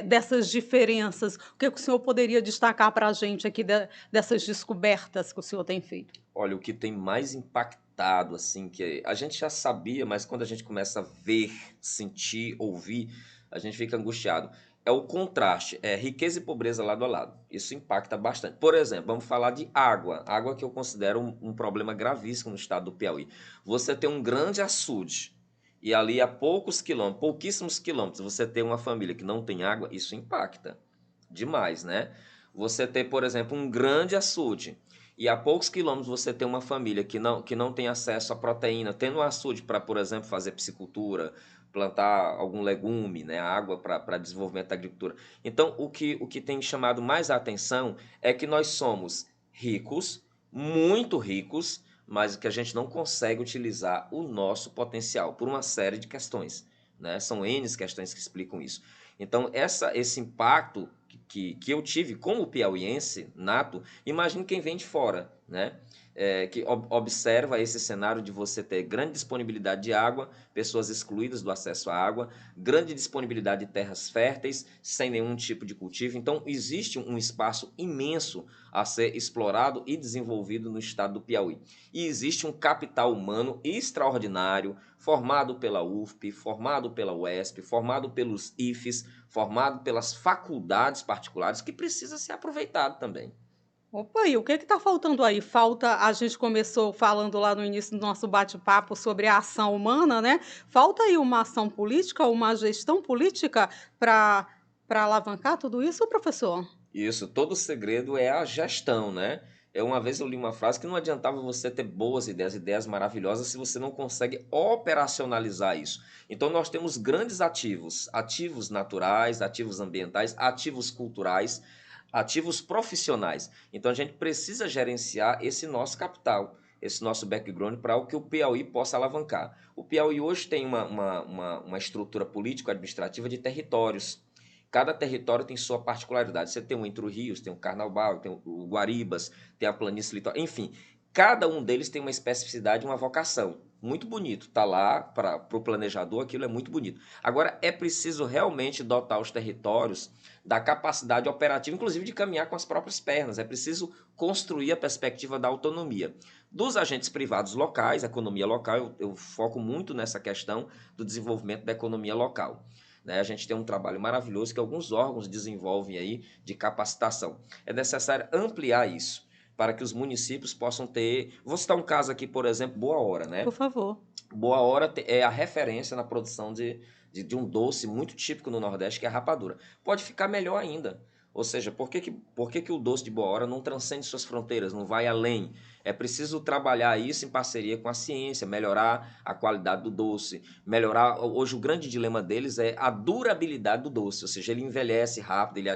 dessas diferenças? O que o senhor poderia destacar para a gente aqui dessas descobertas que o senhor tem feito? Olha, o que tem mais impactado, assim, que a gente já sabia, mas quando a gente começa a ver, sentir, ouvir, a gente fica angustiado. É o contraste, é riqueza e pobreza lado a lado. Isso impacta bastante. Por exemplo, vamos falar de água. Água que eu considero um problema gravíssimo no estado do Piauí. Você tem um grande açude e ali a poucos quilômetros, pouquíssimos quilômetros, você tem uma família que não tem água, isso impacta demais, né? Você tem, por exemplo, um grande açude e a poucos quilômetros você tem uma família que não tem acesso à proteína, tendo um açude para, por exemplo, fazer piscicultura, plantar algum legume, né, água para desenvolvimento da agricultura. Então, o que tem chamado mais a atenção é que nós somos ricos, muito ricos, mas que a gente não consegue utilizar o nosso potencial por uma série de questões, né? São N questões que explicam isso. Então, esse impacto que eu tive como piauiense nato, imagine quem vem de fora, né? Que observa esse cenário de você ter grande disponibilidade de água, pessoas excluídas do acesso à água, grande disponibilidade de terras férteis, sem nenhum tipo de cultivo. Então, existe um espaço imenso a ser explorado e desenvolvido no estado do Piauí. E existe um capital humano extraordinário, formado pela UFP, formado pela UESP, formado pelos IFES, formado pelas faculdades particulares, que precisa ser aproveitado também. Opa, e o que está faltando aí? A gente começou falando lá no início do nosso bate-papo sobre a ação humana, né? Falta aí uma ação política, uma gestão política para alavancar tudo isso, professor? Isso, todo segredo é a gestão, né? Uma vez eu li uma frase que não adiantava você ter boas ideias, ideias maravilhosas, se você não consegue operacionalizar isso. Então nós temos grandes ativos, ativos naturais, ativos ambientais, ativos culturais, ativos profissionais. Então a gente precisa gerenciar esse nosso capital, esse nosso background para o que o Piauí possa alavancar. O Piauí hoje tem uma estrutura político-administrativa de territórios. Cada território tem sua particularidade. Você tem o Entre Rios, tem o Carnaubal, tem o Guaribas, tem a planície litoral, enfim, cada um deles tem uma especificidade, uma vocação. Muito bonito, tá lá para o planejador, aquilo é muito bonito. Agora é preciso realmente dotar os territórios da capacidade operativa, inclusive de caminhar com as próprias pernas. É preciso construir a perspectiva da autonomia. Dos agentes privados locais, economia local, eu foco muito nessa questão do desenvolvimento da economia local. Né? A gente tem um trabalho maravilhoso que alguns órgãos desenvolvem aí de capacitação. É necessário ampliar isso para que os municípios possam ter. Vou citar um caso aqui, por exemplo, Boa Hora, Por né? favor. Boa Hora é a referência na produção de um doce muito típico no Nordeste, que é a rapadura. Pode ficar melhor ainda. Ou seja, por que o doce de Boa Hora não transcende suas fronteiras, não vai além? É preciso trabalhar isso em parceria com a ciência, melhorar a qualidade do doce, melhorar. Hoje o grande dilema deles é a durabilidade do doce, ou seja, ele envelhece rápido, ele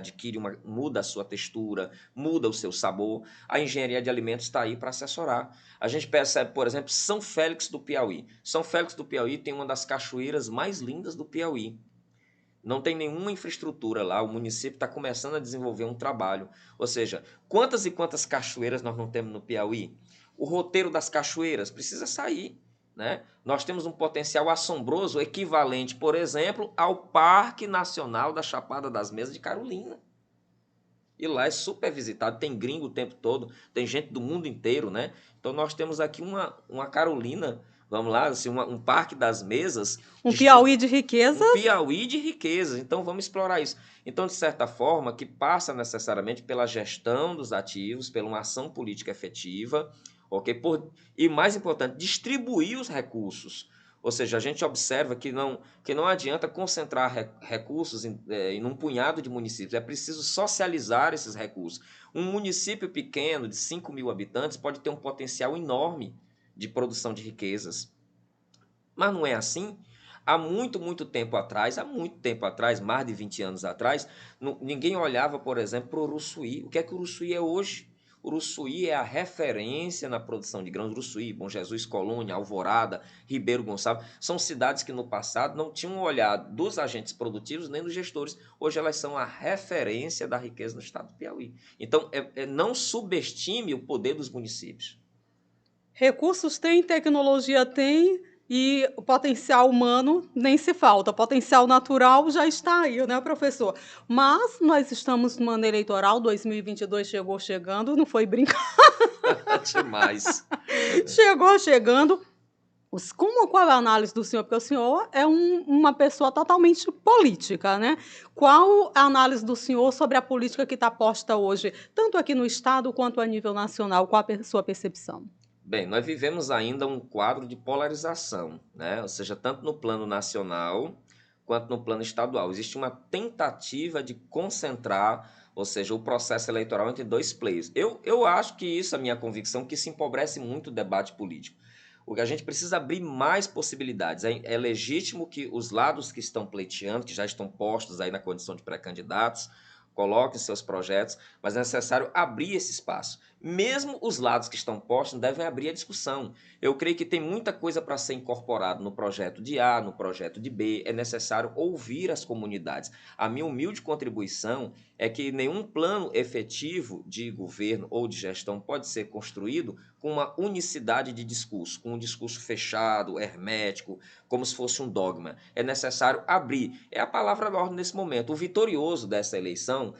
muda a sua textura, muda o seu sabor. A engenharia de alimentos está aí para assessorar. A gente percebe, por exemplo, São Félix do Piauí. São Félix do Piauí tem uma das cachoeiras mais lindas do Piauí. Não tem nenhuma infraestrutura lá, o município está começando a desenvolver um trabalho. Ou seja, quantas e quantas cachoeiras nós não temos no Piauí? O roteiro das cachoeiras precisa sair, né? Nós temos um potencial assombroso equivalente, por exemplo, ao Parque Nacional da Chapada das Mesas de Carolina. E lá é super visitado, tem gringo o tempo todo, tem gente do mundo inteiro, né? Então nós temos aqui uma Carolina, vamos lá, assim, um Parque das Mesas, Um Piauí de riquezas. um Piauí de riquezas. Então vamos explorar isso. Então, de certa forma, que passa necessariamente pela gestão dos ativos, pela uma ação política efetiva, ok? E mais importante, distribuir os recursos. Ou seja, a gente observa que não adianta concentrar recursos em um punhado de municípios, é preciso socializar esses recursos. Um município pequeno, de 5 mil habitantes, pode ter um potencial enorme de produção de riquezas. Mas não é assim. Há muito tempo atrás, mais de 20 anos atrás, ninguém olhava, por exemplo, para o Uruçuí. O que é que o Uruçuí é hoje? Uruçuí é a referência na produção de grãos. Uruçuí, Bom Jesus, Colônia, Alvorada, Ribeiro Gonçalves, são cidades que no passado não tinham olhado dos agentes produtivos nem dos gestores. Hoje elas são a referência da riqueza no estado do Piauí. Então, não subestime o poder dos municípios. Recursos tem, tecnologia tem, e o potencial humano nem se falta. O potencial natural já está aí, né, professor? Mas nós estamos no ano eleitoral, 2022 chegou chegando, não foi brincar. Demais. Chegou chegando. Qual é a análise do senhor? Porque o senhor é uma pessoa totalmente política, né? Qual a análise do senhor sobre a política que está posta hoje, tanto aqui no Estado quanto a nível nacional? Qual a sua percepção? Bem, nós vivemos ainda um quadro de polarização, né? Ou seja, tanto no plano nacional quanto no plano estadual. Existe uma tentativa de concentrar, ou seja, o processo eleitoral entre dois players. Eu acho que isso, a minha convicção, que isso empobrece muito o debate político. O que a gente precisa abrir mais possibilidades. É legítimo que os lados que estão pleiteando, que já estão postos aí na condição de pré-candidatos, coloquem seus projetos, mas é necessário abrir esse espaço. Mesmo os lados que estão postos devem abrir a discussão. Eu creio que tem muita coisa para ser incorporado no projeto de A, no projeto de B. É necessário ouvir as comunidades. A minha humilde contribuição é que nenhum plano efetivo de governo ou de gestão pode ser construído com uma unicidade de discurso, com um discurso fechado, hermético, como se fosse um dogma. É necessário abrir. É a palavra da ordem nesse momento. O vitorioso desta eleição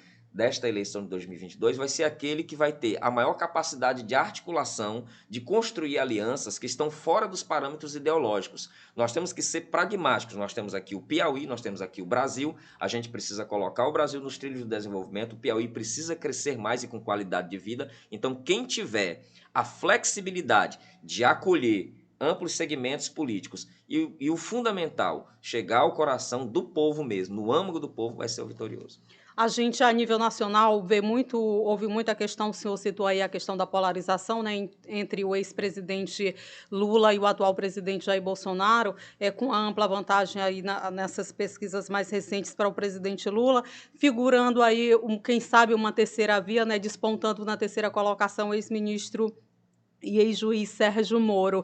de 2022 vai ser aquele que vai ter a maior capacidade de articulação, de construir alianças que estão fora dos parâmetros ideológicos. Nós temos que ser pragmáticos. Nós temos aqui o Piauí, nós temos aqui o Brasil. A gente precisa colocar o Brasil nos trilhos do desenvolvimento. O Piauí precisa crescer mais e com qualidade de vida. Então, quem tiver a flexibilidade de acolher amplos segmentos políticos e o fundamental, chegar ao coração do povo mesmo, no âmago do povo, vai ser o vitorioso. A gente, a nível nacional, ouve muita questão, o senhor citou aí a questão da polarização, né, entre o ex-presidente Lula e o atual presidente Jair Bolsonaro, com a ampla vantagem aí nessas pesquisas mais recentes para o presidente Lula, figurando aí, quem sabe, uma terceira via, né, despontando na terceira colocação o ex-ministro e ex-juiz Sérgio Moro.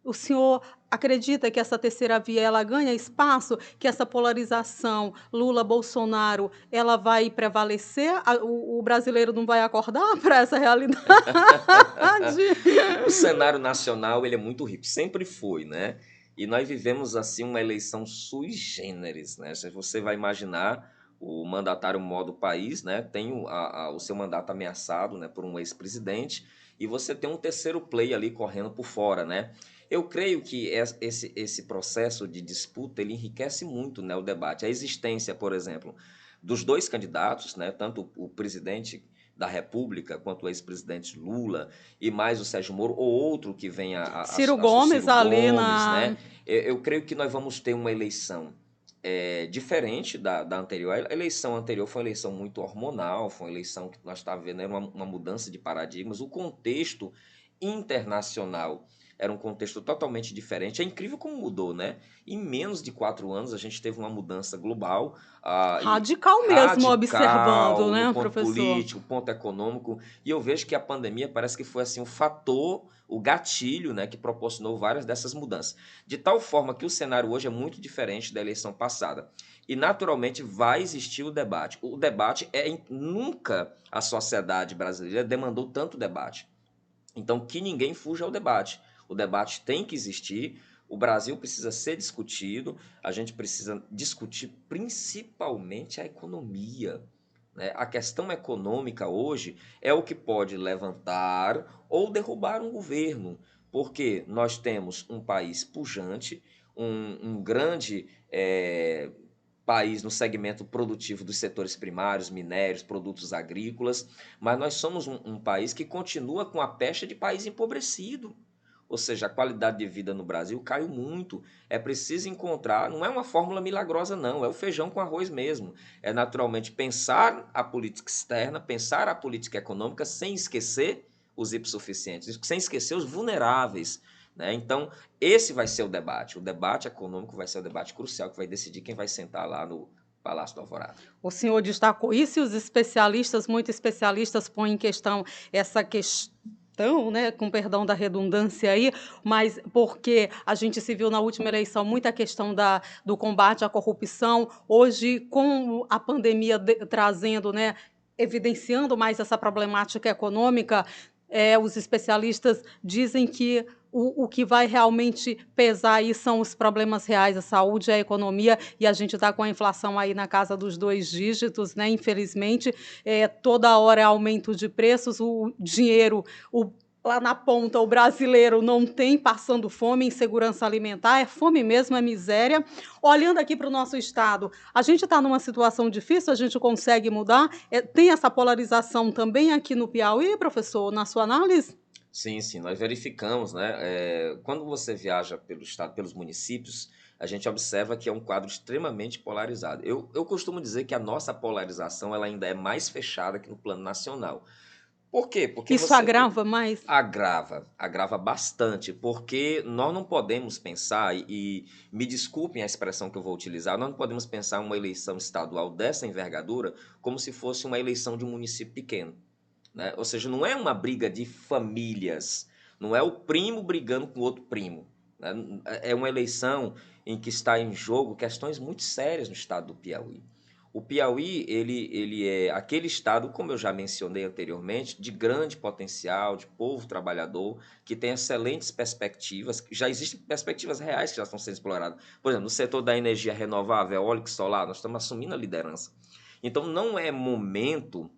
O senhor acredita que essa terceira via ela ganha espaço, que essa polarização Lula-Bolsonaro ela vai prevalecer? O brasileiro não vai acordar para essa realidade? O cenário nacional ele é muito rico, sempre foi, né? E nós vivemos assim uma eleição sui generis, né? Se você vai imaginar o mandatário maior do país, né? Tem o seu mandato ameaçado, né? Por um ex-presidente e você tem um terceiro play ali correndo por fora, né? Eu creio que esse processo de disputa ele enriquece muito, né, o debate. A existência, por exemplo, dos dois candidatos, né, tanto o presidente da República quanto o ex-presidente Lula e mais o Sérgio Moro ou outro que venha Ciro Gomes Ciro ali Gomes, né? Eu creio que nós vamos ter uma eleição diferente da anterior. A eleição anterior foi uma eleição muito hormonal, foi uma eleição que nós estávamos vendo uma mudança de paradigmas. O contexto internacional era um contexto totalmente diferente. É incrível como mudou, né? Em menos de 4 anos a gente teve uma mudança global. Radical mesmo, observando, né, no ponto professor? político, ponto econômico. E eu vejo que a pandemia parece que foi assim um fator, o gatilho, né, que proporcionou várias dessas mudanças. De tal forma que o cenário hoje é muito diferente da eleição passada. E, naturalmente, vai existir o debate. O debate nunca a sociedade brasileira demandou tanto debate. Então, que ninguém fuja ao debate. O debate tem que existir, o Brasil precisa ser discutido, a gente precisa discutir principalmente a economia, né? A questão econômica hoje é o que pode levantar ou derrubar um governo, porque nós temos um país pujante, um grande país no segmento produtivo dos setores primários, minérios, produtos agrícolas, mas nós somos um país que continua com a pecha de país empobrecido. Ou seja, a qualidade de vida no Brasil caiu muito. É preciso encontrar, não é uma fórmula milagrosa, não, é o feijão com arroz mesmo. É naturalmente pensar a política externa, pensar a política econômica sem esquecer os hipossuficientes, sem esquecer os vulneráveis. Né? Então, esse vai ser o debate. O debate econômico vai ser o debate crucial que vai decidir quem vai sentar lá no Palácio do Alvorada. O senhor destacou isso e os especialistas, muitos especialistas, põem em questão essa questão, né, com perdão da redundância aí, mas porque a gente se viu na última eleição muita questão do combate à corrupção, hoje com a pandemia trazendo, né, evidenciando mais essa problemática econômica, os especialistas dizem que o que vai realmente pesar aí são os problemas reais, a saúde, a economia, e a gente está com a inflação aí na casa dos 2 dígitos, né? Infelizmente, toda hora é aumento de preços, o dinheiro, lá na ponta, o brasileiro não tem, passando fome, insegurança alimentar, é fome mesmo, é miséria. Olhando aqui para o nosso estado, a gente está numa situação difícil, a gente consegue mudar? Tem essa polarização também aqui no Piauí, professor, na sua análise? Sim, sim, nós verificamos, né? Quando você viaja pelo estado, pelos municípios, a gente observa que é um quadro extremamente polarizado. Eu costumo dizer que a nossa polarização ela ainda é mais fechada que no plano nacional. Por quê? Porque Isso você tem. agrava mais? Agrava bastante, porque nós não podemos pensar, e me desculpem a expressão que eu vou utilizar, nós não podemos pensar uma eleição estadual dessa envergadura como se fosse uma eleição de um município pequeno. Né? Ou seja, não é uma briga de famílias, não é o primo brigando com outro primo. Né? É uma eleição em que está em jogo questões muito sérias no estado do Piauí. O Piauí, ele é aquele estado, como eu já mencionei anteriormente, de grande potencial, de povo trabalhador, que tem excelentes perspectivas, já existem perspectivas reais que já estão sendo exploradas. Por exemplo, no setor da energia renovável, eólica e solar, nós estamos assumindo a liderança. Então, não é momento,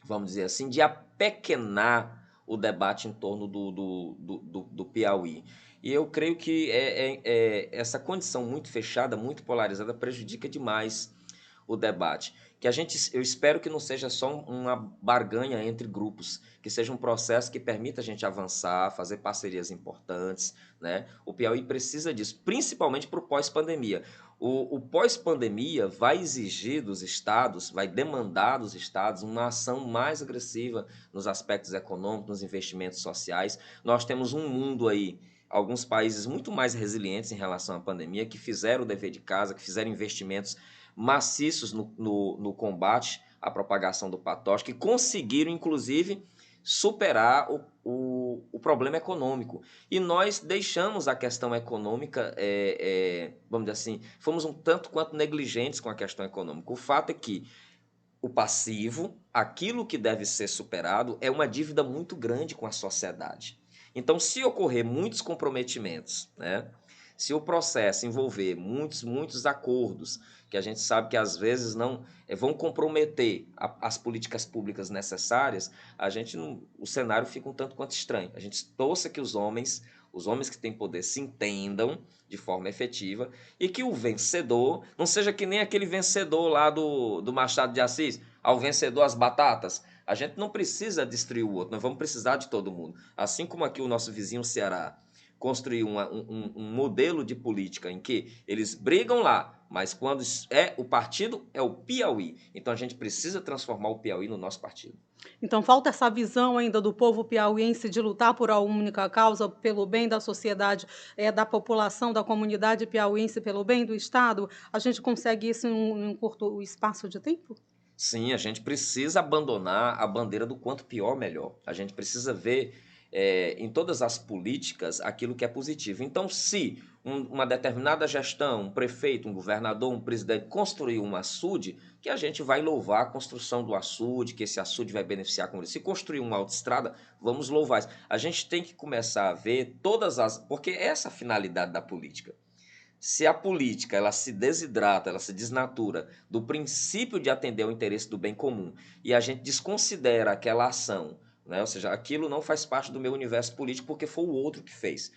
vamos dizer assim, de apequenar o debate em torno do Piauí. E eu creio que essa condição muito fechada, muito polarizada, prejudica demais o debate. Eu espero que não seja só uma barganha entre grupos, que seja um processo que permita a gente avançar, fazer parcerias importantes, né? O Piauí precisa disso, principalmente para o pós-pandemia. O pós-pandemia vai exigir dos estados, vai demandar dos estados uma ação mais agressiva nos aspectos econômicos, nos investimentos sociais. Nós temos um mundo aí, alguns países muito mais resilientes em relação à pandemia, que fizeram o dever de casa, que fizeram investimentos maciços no combate à propagação do patógeno, que conseguiram, inclusive, superar o problema econômico. E nós deixamos a questão econômica, vamos dizer assim, fomos um tanto quanto negligentes com a questão econômica. O fato é que o passivo, aquilo que deve ser superado, é uma dívida muito grande com a sociedade. Então, se ocorrer muitos comprometimentos, né? Se o processo envolver muitos acordos, que a gente sabe que às vezes não vão comprometer as políticas públicas necessárias, o cenário fica um tanto quanto estranho. A gente torça que os homens que têm poder se entendam de forma efetiva e que o vencedor não seja que nem aquele vencedor lá do Machado de Assis, ao vencedor as batatas. A gente não precisa destruir o outro, nós vamos precisar de todo mundo. Assim como aqui o nosso vizinho Ceará construir um modelo de política em que eles brigam lá, mas quando o partido é o Piauí. Então a gente precisa transformar o Piauí no nosso partido. Então, falta essa visão ainda do povo piauiense de lutar por uma única causa, pelo bem da sociedade, da população, da comunidade piauiense, pelo bem do Estado. A gente consegue isso em um curto espaço de tempo? Sim, a gente precisa abandonar a bandeira do quanto pior, melhor. A gente precisa ver em todas as políticas aquilo que é positivo. Então, se uma determinada gestão, um prefeito, um governador, um presidente construiu um açude, que a gente vai louvar a construção do açude, que esse açude vai beneficiar a comunidade. Se construir uma autoestrada, vamos louvar isso. A gente tem que começar a ver todas as... Porque essa é a finalidade da política. Se a política ela se desidrata, ela se desnatura do princípio de atender ao interesse do bem comum e a gente desconsidera aquela ação, né? Ou seja, aquilo não faz parte do meu universo político porque foi o outro que fez.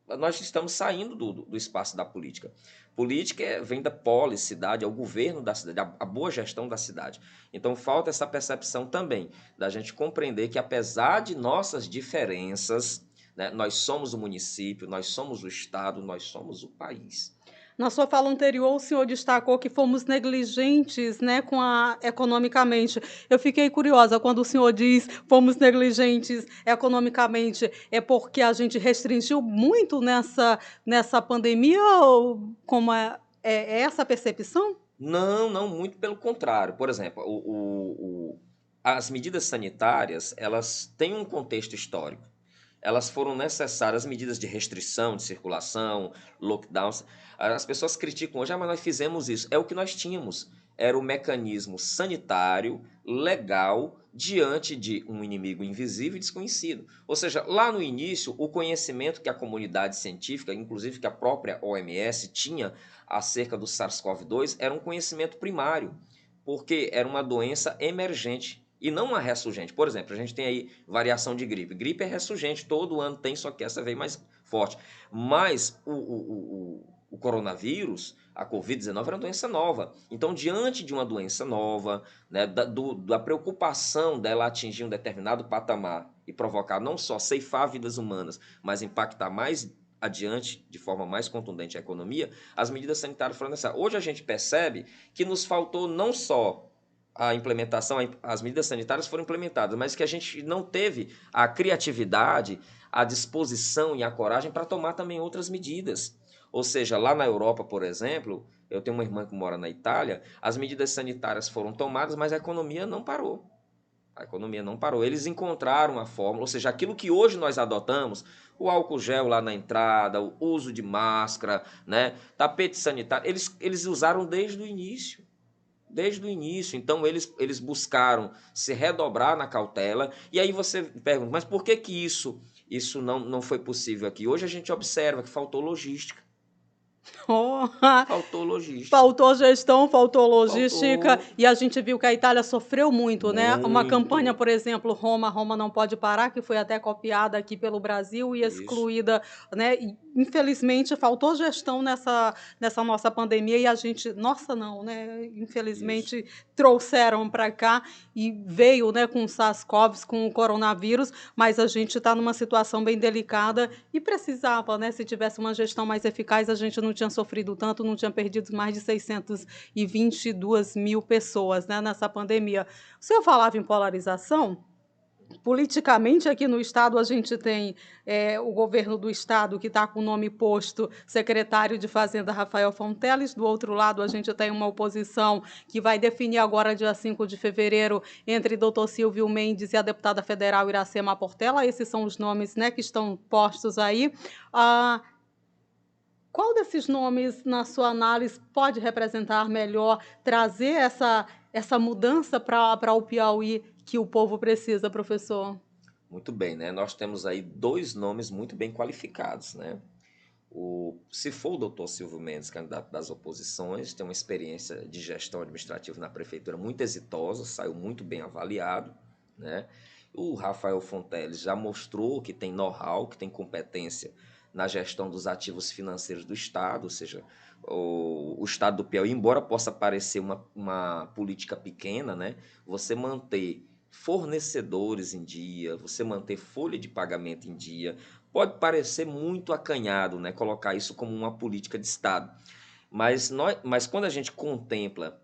Nós estamos saindo do espaço da política. Política vem da polis, cidade, é o governo da cidade, a boa gestão da cidade. Então falta essa percepção também da gente compreender que apesar de nossas diferenças, né, nós somos o município, nós somos o estado, nós somos o país. Na sua fala anterior, o senhor destacou que fomos negligentes, né, economicamente. Eu fiquei curiosa quando o senhor diz fomos negligentes economicamente, é porque a gente restringiu muito nessa pandemia ou como é essa a percepção? Não, não, muito pelo contrário. Por exemplo, as medidas sanitárias, elas têm um contexto histórico. Elas foram necessárias, medidas de restrição de circulação, lockdowns. As pessoas criticam hoje, mas nós fizemos isso. É o que nós tínhamos. Era o mecanismo sanitário, legal, diante de um inimigo invisível e desconhecido. Ou seja, lá no início, o conhecimento que a comunidade científica, inclusive que a própria OMS tinha acerca do SARS-CoV-2, era um conhecimento primário, porque era uma doença emergente e não uma ressurgente. Por exemplo, a gente tem aí variação de gripe. Gripe é ressurgente, todo ano tem, só que essa veio mais forte. Mas o coronavírus, a Covid-19, era uma doença nova. Então, diante de uma doença nova, né, da preocupação dela atingir um determinado patamar e provocar não só ceifar vidas humanas, mas impactar mais adiante, de forma mais contundente a economia, as medidas sanitárias foram necessárias. Hoje a gente percebe que nos faltou não só a implementação, as medidas sanitárias foram implementadas, mas que a gente não teve a criatividade, a disposição e a coragem para tomar também outras medidas. Ou seja, lá na Europa, por exemplo, eu tenho uma irmã que mora na Itália, as medidas sanitárias foram tomadas, mas a economia não parou. A economia não parou. Eles encontraram a fórmula, ou seja, aquilo que hoje nós adotamos, o álcool gel lá na entrada, o uso de máscara, né, tapete sanitário, eles usaram desde o início. Desde o início. Então, eles buscaram se redobrar na cautela. E aí você pergunta, mas por que isso não foi possível aqui? Hoje a gente observa que faltou logística. Oh, Faltou logística. faltou gestão, faltou logística, Faltou e a gente viu que a Itália sofreu muito, né? Uma campanha, muito. por exemplo, Roma não pode parar, que foi até copiada aqui pelo Brasil e Isso, excluída, né? E, infelizmente, faltou gestão nessa nossa pandemia e a gente, nossa, não, né? isso. Infelizmente, trouxeram para cá e veio, né, com o SARS-CoV, com o coronavírus, mas a gente está numa situação bem delicada e precisava, né? Se tivesse uma gestão mais eficaz, a gente não tinha sofrido tanto, não tinha perdido mais de 622 mil pessoas, né, nessa pandemia. O senhor falava em polarização? Politicamente, aqui no Estado, a gente tem o governo do Estado, que está com o nome posto, secretário de Fazenda Rafael Fonteles. Do outro lado, a gente tem uma oposição que vai definir agora, dia 5 de fevereiro, entre doutor Silvio Mendes e a deputada federal Iracema Portela. Esses são os nomes, né, que estão postos aí. Ah, qual desses nomes, na sua análise, pode representar melhor, trazer essa mudança para o Piauí que o povo precisa, professor? Muito bem, né? Nós temos aí dois nomes muito bem qualificados, né? Se for o doutor Silvio Mendes, candidato das oposições, tem uma experiência de gestão administrativa na prefeitura muito exitosa, saiu muito bem avaliado, né? O Rafael Fonteles já mostrou que tem know-how, que tem competência na gestão dos ativos financeiros do Estado, ou seja, o Estado do Piauí, embora possa parecer uma política pequena, né? Você manter fornecedores em dia, você manter folha de pagamento em dia, pode parecer muito acanhado, né, colocar isso como uma política de Estado, mas quando a gente contempla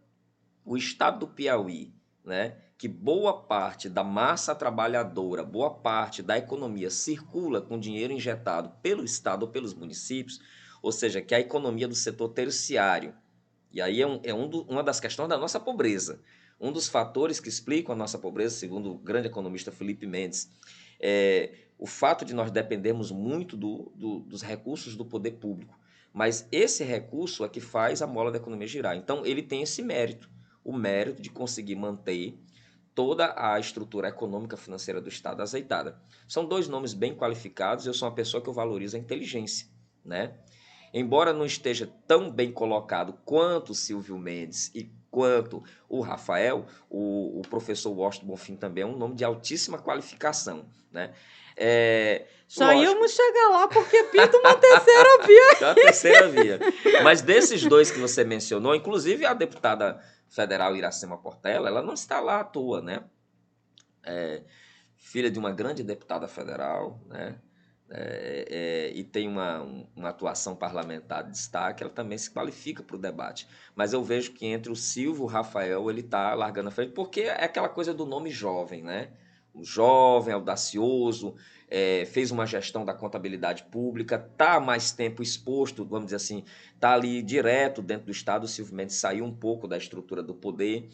o Estado do Piauí, né, que boa parte da massa trabalhadora, boa parte da economia circula com dinheiro injetado pelo Estado ou pelos municípios, ou seja, que a economia do setor terciário, e aí uma das questões da nossa pobreza, um dos fatores que explicam a nossa pobreza, segundo o grande economista Felipe Mendes, O fato de nós dependermos muito dos recursos do poder público, mas esse recurso é que faz a mola da economia girar. Então, ele tem esse mérito, o mérito de conseguir manter toda a estrutura econômica financeira do Estado azeitada. São dois nomes bem qualificados, eu sou uma pessoa que eu valorizo a inteligência, né? Embora não esteja tão bem colocado quanto o Silvio Mendes e quanto o Rafael, o professor Washington Bonfim também é um nome de altíssima qualificação, né? Já íamos chegar lá porque pinta uma terceira via. É uma terceira via. Mas desses dois que você mencionou, inclusive a deputada federal Iracema Portela, ela não está lá à toa, né? Filha de uma grande deputada federal, né? E tem uma atuação parlamentar de destaque, ela também se qualifica para o debate. Mas eu vejo que entre o Silvio e o Rafael, ele está largando a frente, porque é aquela coisa do nome jovem, né? O jovem, audacioso, fez uma gestão da contabilidade pública, está há mais tempo exposto, vamos dizer assim, está ali direto dentro do Estado. O Silvio Mendes saiu um pouco da estrutura do poder.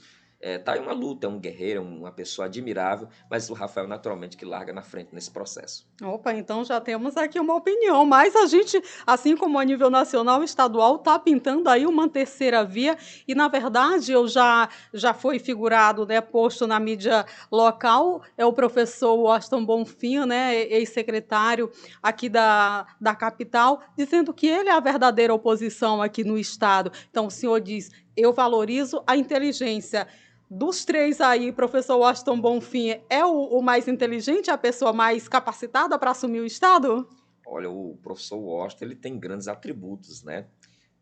Tá aí uma luta, é um guerreiro, uma pessoa admirável, mas o Rafael naturalmente que larga na frente nesse processo. Opa, então já temos aqui uma opinião, mas a gente, assim como a nível nacional e estadual, está pintando aí uma terceira via e, na verdade, eu já foi figurado, né, posto na mídia local, é o professor Washington Bonfim, né, ex-secretário aqui da capital, dizendo que ele é a verdadeira oposição aqui no Estado. Então, o senhor diz, eu valorizo a inteligência. Dos três aí, professor Washington Bonfim é o mais inteligente, a pessoa mais capacitada para assumir o Estado? Olha, o professor Washington, ele tem grandes atributos, né?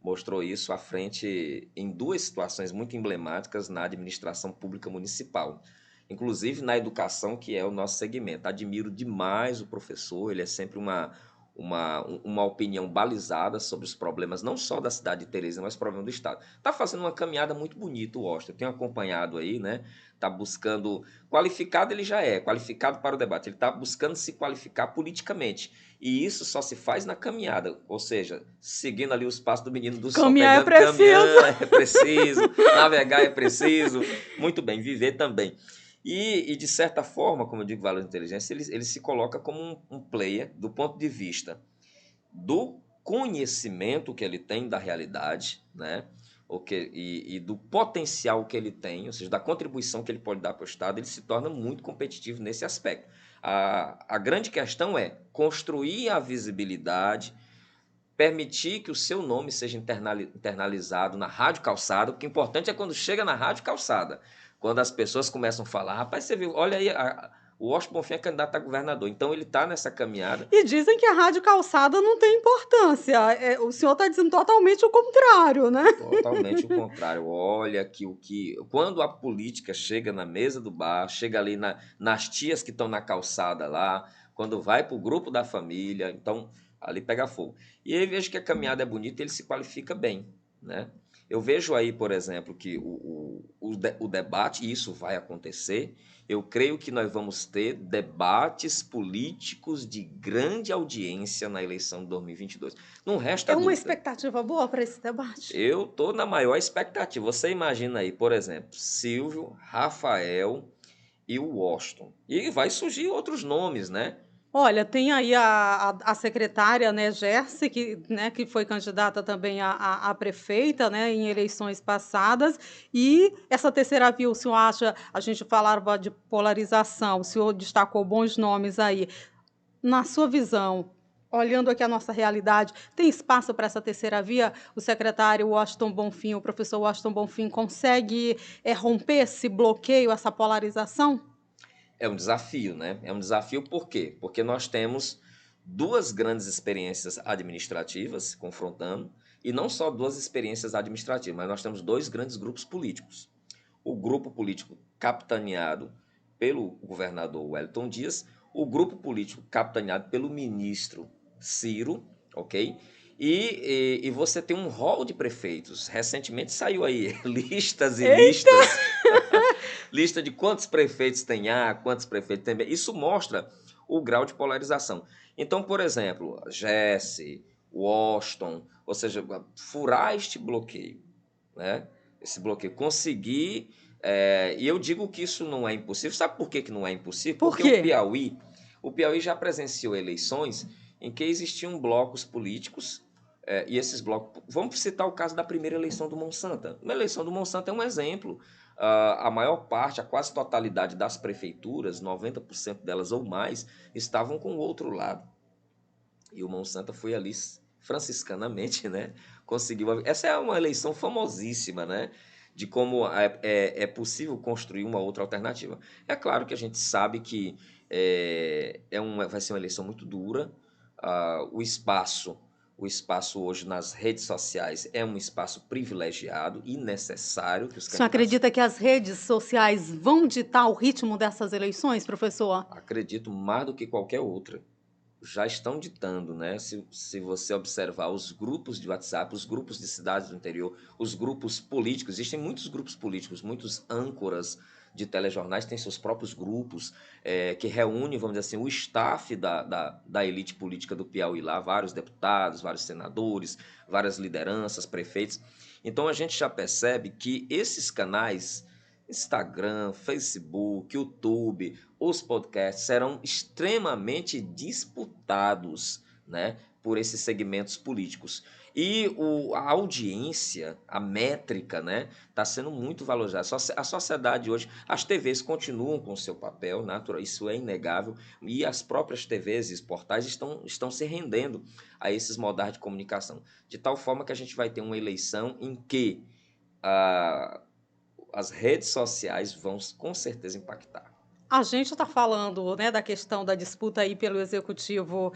Mostrou isso à frente em duas situações muito emblemáticas na administração pública municipal, inclusive na educação, que é o nosso segmento. Admiro demais o professor, ele é sempre uma opinião balizada sobre os problemas, não só da cidade de Teresina, mas problemas do Estado. Está fazendo uma caminhada muito bonita o Washington, eu tenho acompanhado aí, né? Está buscando, qualificado ele já é, qualificado para o debate, ele está buscando se qualificar politicamente. E isso só se faz na caminhada, ou seja, seguindo ali os passos do menino do sol, Caminhar é pegando preciso. caminhar é preciso, navegar é preciso, muito bem, viver também. E de certa forma, como eu digo, valor de inteligência, ele se coloca como um player do ponto de vista do conhecimento que ele tem da realidade, né? E do potencial que ele tem, ou seja, da contribuição que ele pode dar para o Estado, ele se torna muito competitivo nesse aspecto. A grande questão é construir a visibilidade, permitir que o seu nome seja internalizado na Rádio Calçada, porque o importante é quando chega na Rádio Calçada, quando as pessoas começam a falar, rapaz, você viu, olha aí, o Washington Bonfim é candidato a governador, então ele está nessa caminhada. E dizem que a Rádio Calçada não tem importância. O senhor está dizendo totalmente o contrário, né? Totalmente o contrário. Olha quando a política chega na mesa do bar, chega ali nas tias que estão na calçada lá, quando vai para o grupo da família, então ali pega fogo. E aí vejo que a caminhada é bonita e ele se qualifica bem, né? Eu vejo aí, por exemplo, que o debate, e isso vai acontecer, eu creio que nós vamos ter debates políticos de grande audiência na eleição de 2022. Não resta É uma dúvida. expectativa boa para esse debate? Eu estou na maior expectativa. Você imagina aí, por exemplo, Silvio, Rafael e o Washington. E vai surgir outros nomes, né? Olha, tem aí a secretária, né, Gerce, que foi candidata também a prefeita, né, em eleições passadas, e essa terceira via, o senhor acha, a gente falava de polarização, o senhor destacou bons nomes aí. Na sua visão, olhando aqui a nossa realidade, tem espaço para essa terceira via? O secretário Washington Bonfim, o professor Washington Bonfim, consegue romper esse bloqueio, essa polarização? É um desafio, né? É um desafio por quê? Porque nós temos duas grandes experiências administrativas confrontando, e não só duas experiências administrativas, mas nós temos dois grandes grupos políticos. O grupo político capitaneado pelo governador Wellington Dias, o grupo político capitaneado pelo ministro Ciro, ok? E você tem um rol de prefeitos. Recentemente saiu aí listas e Eita! listas. Lista de quantos prefeitos tem A, quantos prefeitos tem B. Isso mostra o grau de polarização. Então, por exemplo, Jesse, Washington, ou seja, furar este bloqueio, né? Esse bloqueio, conseguir. E eu digo que isso não é impossível. Sabe por que não é impossível? Por Porque quê? o Piauí já presenciou eleições em que existiam blocos políticos, e esses blocos. Vamos citar o caso da primeira eleição do Monsanto. A eleição do Monsanto é um exemplo. A maior parte, a quase totalidade das prefeituras, 90% delas ou mais, estavam com o outro lado. E o Monsanto foi ali franciscanamente, né? Conseguiu. Essa é uma eleição famosíssima, né? De como é possível construir uma outra alternativa. É claro que a gente sabe que vai ser uma eleição muito dura. O espaço hoje nas redes sociais é um espaço privilegiado e necessário que os O senhor candidatos. acredita que as redes sociais vão ditar o ritmo dessas eleições, professor? Acredito mais do que qualquer outra. Já estão ditando, né? Se você observar os grupos de WhatsApp, os grupos de cidades do interior, os grupos políticos, existem muitos grupos políticos, muitos âncoras de telejornais têm seus próprios grupos, que reúnem, vamos dizer assim, o staff da elite política do Piauí lá, vários deputados, vários senadores, várias lideranças, prefeitos. Então a gente já percebe que esses canais, Instagram, Facebook, YouTube, os podcasts serão extremamente disputados, né, por esses segmentos políticos. E a audiência, a métrica, né, está sendo muito valorizada. A sociedade hoje, as TVs continuam com o seu papel, natural, isso é inegável, e as próprias TVs e os portais estão se rendendo a esses modais de comunicação, de tal forma que a gente vai ter uma eleição em que as redes sociais vão com certeza impactar. A gente está falando, né, da questão da disputa aí pelo executivo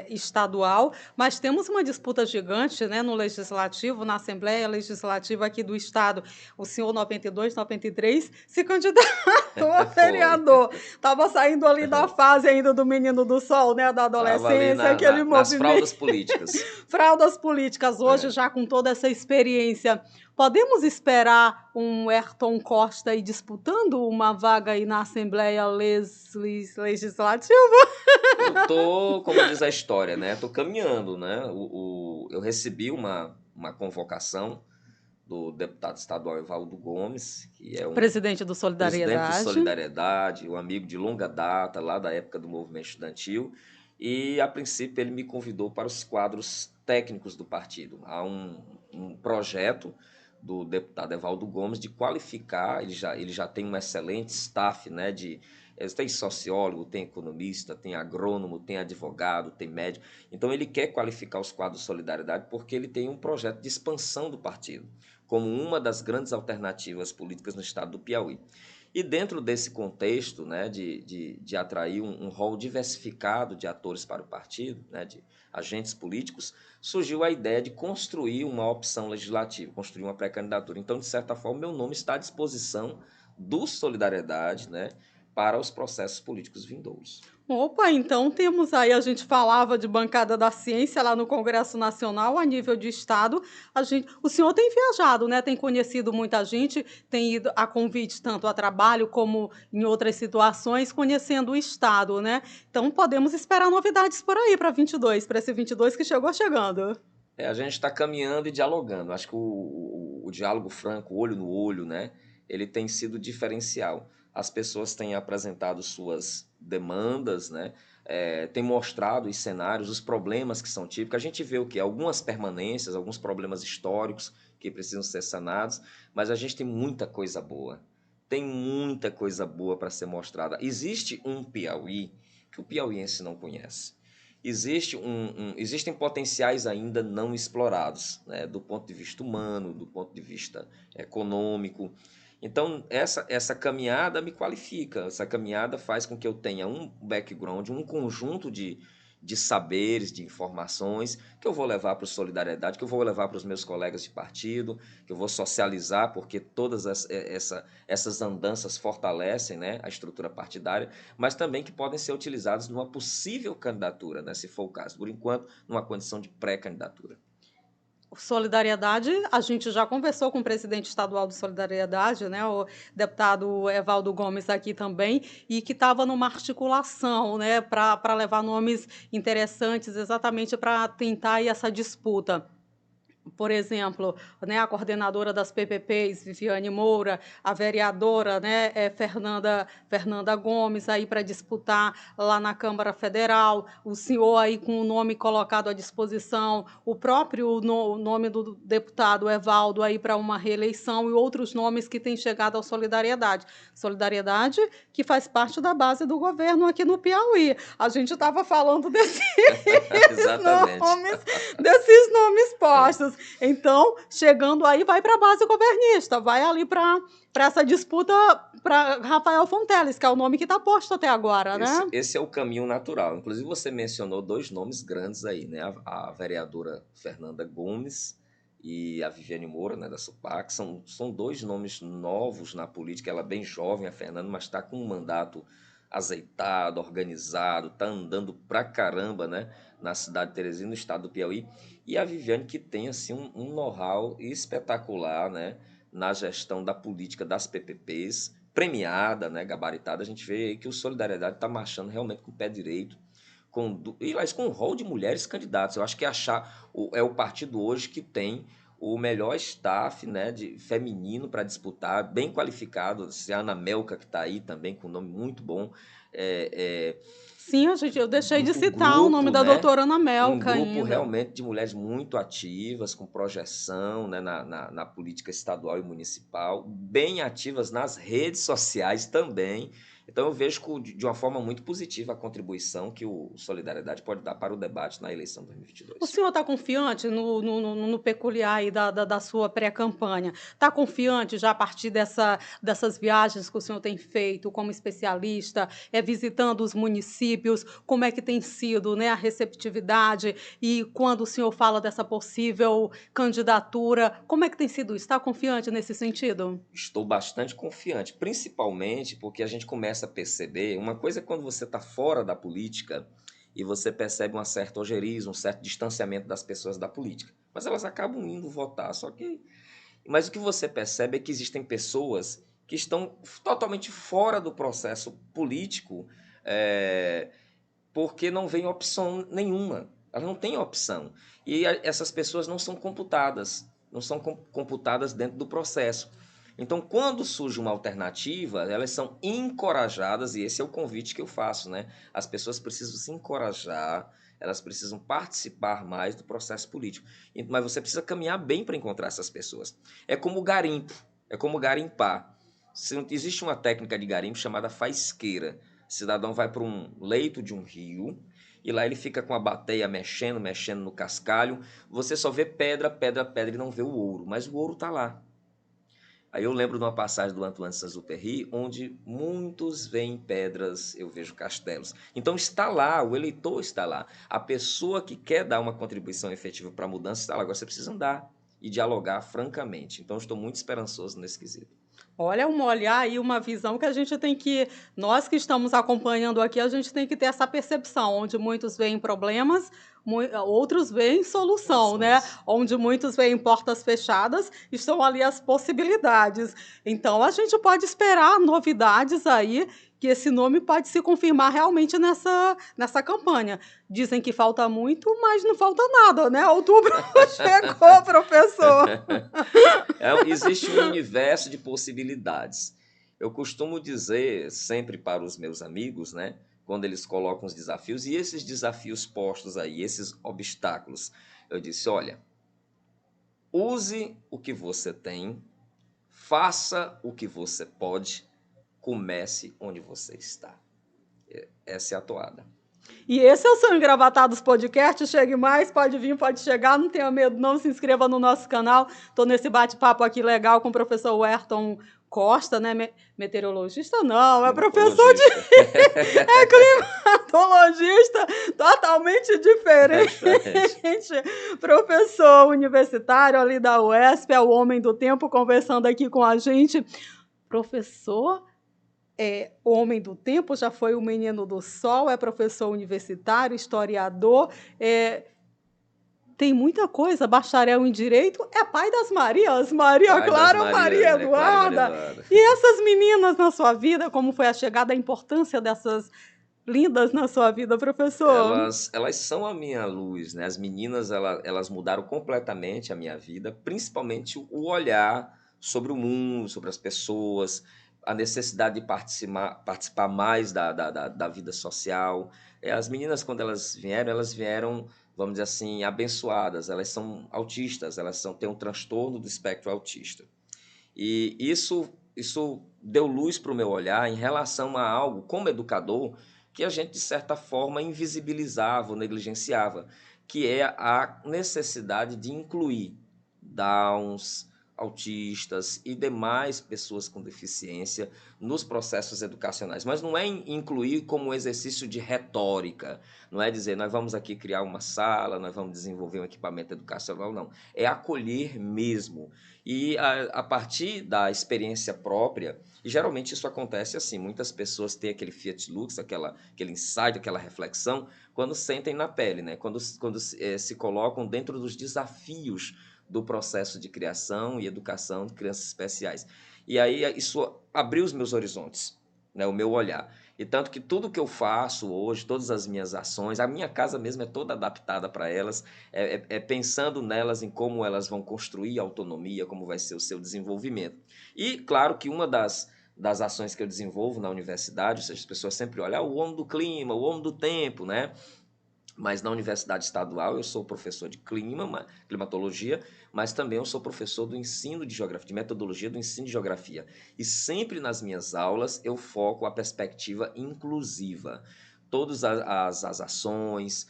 estadual, mas temos uma disputa gigante, né, no legislativo, na Assembleia Legislativa aqui do estado. O senhor 92, 93 se candidatou a Foi. vereador. Estava saindo ali da fase ainda do menino do sol, né, da Estava ali adolescência, aquele nas movimento. fraldas políticas. Fraldas políticas, hoje já com toda essa experiência. Podemos esperar um Ayrton Costa aí disputando uma vaga aí na Assembleia Legislativa? Eu tô, como diz a história, né? Tô caminhando, né? Eu recebi uma convocação do deputado estadual Evaldo Gomes, que é um Presidente do presidente do Solidariedade. Solidariedade, um amigo de longa data, lá da época do movimento estudantil, e a princípio ele me convidou para os quadros técnicos do partido. Há um projeto do deputado Evaldo Gomes de qualificar, ele já tem um excelente staff, né, tem sociólogo, tem economista, tem agrônomo, tem advogado, tem médico. Então ele quer qualificar os quadros de solidariedade porque ele tem um projeto de expansão do partido, como uma das grandes alternativas políticas no estado do Piauí. E dentro desse contexto, né, de atrair um rol diversificado de atores para o partido, né, de agentes políticos, surgiu a ideia de construir uma opção legislativa, construir uma pré-candidatura. Então, de certa forma, meu nome está à disposição do Solidariedade, né, para os processos políticos vindouros. Opa, então temos aí, a gente falava de bancada da ciência lá no Congresso Nacional, a nível de Estado. O senhor tem viajado, né? Tem conhecido muita gente, tem ido a convite tanto a trabalho como em outras situações, conhecendo o Estado, né? Então podemos esperar novidades por aí para 22, para esse 22 que chegou chegando. A gente está caminhando e dialogando. Acho que o diálogo franco, olho no olho, né? Ele tem sido diferencial. As pessoas têm apresentado suas demandas, né? Têm mostrado os cenários, os problemas que são típicos. A gente vê o quê? Algumas permanências, alguns problemas históricos que precisam ser sanados, mas a gente tem muita coisa boa. Tem muita coisa boa para ser mostrada. Existe um Piauí que o piauiense não conhece. Existem potenciais ainda não explorados, né, do ponto de vista humano, do ponto de vista econômico. Então, essa caminhada me qualifica, essa caminhada faz com que eu tenha um background, um conjunto de saberes, de informações, que eu vou levar para o Solidariedade, que eu vou levar para os meus colegas de partido, que eu vou socializar, porque todas essas andanças fortalecem, né, a estrutura partidária, mas também que podem ser utilizadas numa possível candidatura, né, se for o caso, por enquanto, numa condição de pré-candidatura. Solidariedade, a gente já conversou com o presidente estadual do Solidariedade, né, o deputado Evaldo Gomes aqui também, e que estava numa articulação, né, para levar nomes interessantes exatamente para tentar aí essa disputa. por exemplo, né, a coordenadora das PPPs, Viviane Moura, a vereadora, né, Fernanda Gomes, aí para disputar lá na Câmara Federal, o senhor aí com o nome colocado à disposição, o próprio nome do deputado Evaldo aí para uma reeleição e outros nomes que têm chegado ao Solidariedade. Solidariedade que faz parte da base do governo aqui no Piauí. A gente estava falando Exatamente. desses nomes postos. Então, chegando aí, vai para a base governista, vai ali para essa disputa para Rafael Fonteles, que é o nome que está posto até agora, né? Esse é o caminho natural. Inclusive, você mencionou dois nomes grandes aí, né? A vereadora Fernanda Gomes e a Viviane Moura, né, da SUPAC, são dois nomes novos na política. Ela é bem jovem, a Fernanda, mas está com um mandato azeitado, organizado, está andando pra caramba, né, na cidade de Teresina, no estado do Piauí. E a Viviane, que tem assim, um know-how espetacular, né, na gestão da política das PPPs, premiada, né, gabaritada. A gente vê aí que o Solidariedade está marchando realmente com o pé direito, com um rol de mulheres candidatas. Eu acho que é o partido hoje que tem o melhor staff, né, feminino para disputar, bem qualificado. A Ana Melka, que está aí também, com um nome muito bom. Sim, eu deixei de Um citar o nome grupo, da né? doutora Ana Um Melka grupo ainda. realmente de mulheres muito ativas, com projeção, né, na política estadual e municipal, bem ativas nas redes sociais também. Então, eu vejo de uma forma muito positiva a contribuição que o Solidariedade pode dar para o debate na eleição de O 2022. senhor está confiante no peculiar aí da sua pré-campanha? Está confiante já a partir dessas viagens que o senhor tem feito como especialista, visitando os municípios? Como é que tem sido, né, a receptividade? E quando o senhor fala dessa possível candidatura, como é que tem sido isso? Está confiante nesse sentido? Estou bastante confiante, principalmente porque a gente começa a perceber, uma coisa é quando você está fora da política e você percebe uma certa ojeriza, um certo distanciamento das pessoas da política, mas elas acabam indo votar, mas o que você percebe é que existem pessoas que estão totalmente fora do processo político, porque não vem opção nenhuma, elas não têm opção, e essas pessoas não são computadas dentro do processo. Então, quando surge uma alternativa, elas são encorajadas, e esse é o convite que eu faço, né? As pessoas precisam se encorajar, elas precisam participar mais do processo político. Mas você precisa caminhar bem para encontrar essas pessoas. É como garimpo, é como garimpar. Existe uma técnica de garimpo chamada faisqueira. O cidadão vai para um leito de um rio, e lá ele fica com a bateia mexendo no cascalho. Você só vê pedra, pedra, pedra e não vê o ouro, mas o ouro está lá. Aí eu lembro de uma passagem do Antoine de Saint-Exupéry, onde muitos veem pedras, eu vejo castelos. Então está lá, o eleitor está lá. A pessoa que quer dar uma contribuição efetiva para a mudança está lá. Agora você precisa andar e dialogar francamente. Então estou muito esperançoso nesse quesito. Olha, um olhar e uma visão que a gente tem que, nós que estamos acompanhando aqui, a gente tem que ter essa percepção, onde muitos veem problemas, outros veem solução, né? Onde muitos veem portas fechadas, estão ali as possibilidades. Então, a gente pode esperar novidades aí, que esse nome pode se confirmar realmente nessa campanha. Dizem que falta muito, mas não falta nada, né? Outubro chegou, professor. Existe um universo de possibilidades. Eu costumo dizer sempre para os meus amigos, né, quando eles colocam os desafios, e esses desafios postos aí, esses obstáculos, eu disse, olha, use o que você tem, faça o que você pode, comece onde você está. Essa é a toada. E esse é o seu Engravatados Podcast. Chegue mais, pode vir, pode chegar, não tenha medo, não, se inscreva no nosso canal. Estou nesse bate-papo aqui legal com o professor Werton Costa, né? Meteorologista não, é professor de... é climatologista, totalmente diferente. Professor universitário ali da UESP, é o homem do tempo, conversando aqui com a gente. Professor... o homem do tempo, já foi o menino do sol, é professor universitário, historiador, tem muita coisa, bacharel em Direito, é pai das Marias, Maria Clara, Maria Eduarda. E essas meninas na sua vida, como foi a chegada, a importância lindas na sua vida, professor? Elas são a minha luz, né? As meninas, elas mudaram completamente a minha vida, principalmente o olhar sobre o mundo, sobre as pessoas, a necessidade de participar mais da vida social. As meninas, quando elas vieram, vamos dizer assim, abençoadas. Elas são autistas, têm um transtorno do espectro autista. E isso deu luz para o meu olhar em relação a algo, como educador, que a gente, de certa forma, invisibilizava ou negligenciava, que é a necessidade de incluir Downs, autistas e demais pessoas com deficiência nos processos educacionais. Mas não é incluir como um exercício de retórica, não é dizer nós vamos aqui criar uma sala, nós vamos desenvolver um equipamento educacional, não. É acolher mesmo. E a partir da experiência própria, e geralmente isso acontece assim, muitas pessoas têm aquele fiat lux, aquele insight, aquela reflexão, quando sentem na pele, né? Quando se colocam dentro dos desafios do processo de criação e educação de crianças especiais. E aí isso abriu os meus horizontes, né? O meu olhar. E tanto que tudo que eu faço hoje, todas as minhas ações, a minha casa mesmo é toda adaptada para elas, pensando nelas, em como elas vão construir a autonomia, como vai ser o seu desenvolvimento. E claro que uma das ações que eu desenvolvo na universidade, ou seja, as pessoas sempre olham, o homem do clima, o homem do tempo, né? Mas na Universidade Estadual eu sou professor de climatologia, mas também eu sou professor do ensino de geografia, de metodologia do ensino de geografia. E sempre nas minhas aulas eu foco a perspectiva inclusiva. Todas as ações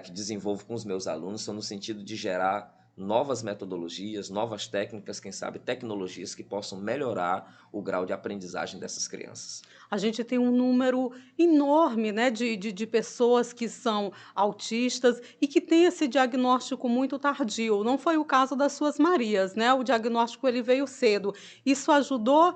que desenvolvo com os meus alunos são no sentido de gerar novas metodologias, novas técnicas, quem sabe tecnologias que possam melhorar o grau de aprendizagem dessas crianças. A gente tem um número enorme, né, de pessoas que são autistas e que têm esse diagnóstico muito tardio. Não foi o caso das suas Marias, né? O diagnóstico ele veio cedo. Isso ajudou,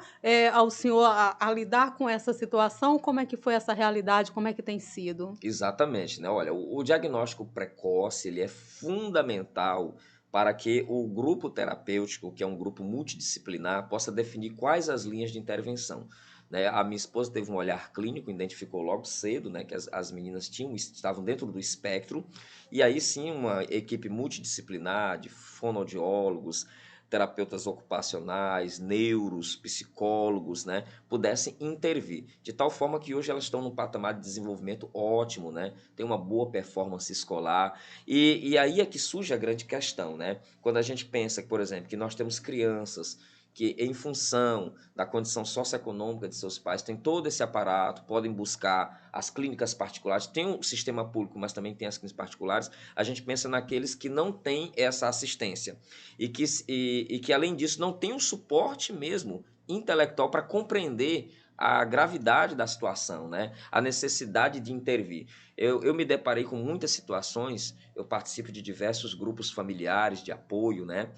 ao senhor a lidar com essa situação? Como é que foi essa realidade? Como é que tem sido? Exatamente, né? Olha, o diagnóstico precoce, ele é fundamental para que o grupo terapêutico, que é um grupo multidisciplinar, possa definir quais as linhas de intervenção, né? A minha esposa teve um olhar clínico, identificou logo cedo, né, que as meninas estavam dentro do espectro, e aí sim uma equipe multidisciplinar de fonoaudiólogos, terapeutas ocupacionais, neuros, psicólogos, né, pudessem intervir, de tal forma que hoje elas estão num patamar de desenvolvimento ótimo, né, tem uma boa performance escolar, e aí é que surge a grande questão, né, quando a gente pensa, por exemplo, que nós temos crianças que, em função da condição socioeconômica de seus pais, têm todo esse aparato, podem buscar as clínicas particulares, tem o sistema público, mas também tem as clínicas particulares, a gente pensa naqueles que não têm essa assistência e que além disso, não tem um suporte mesmo intelectual para compreender a gravidade da situação, né? A necessidade de intervir. Eu me deparei com muitas situações, eu participo de diversos grupos familiares de apoio, né?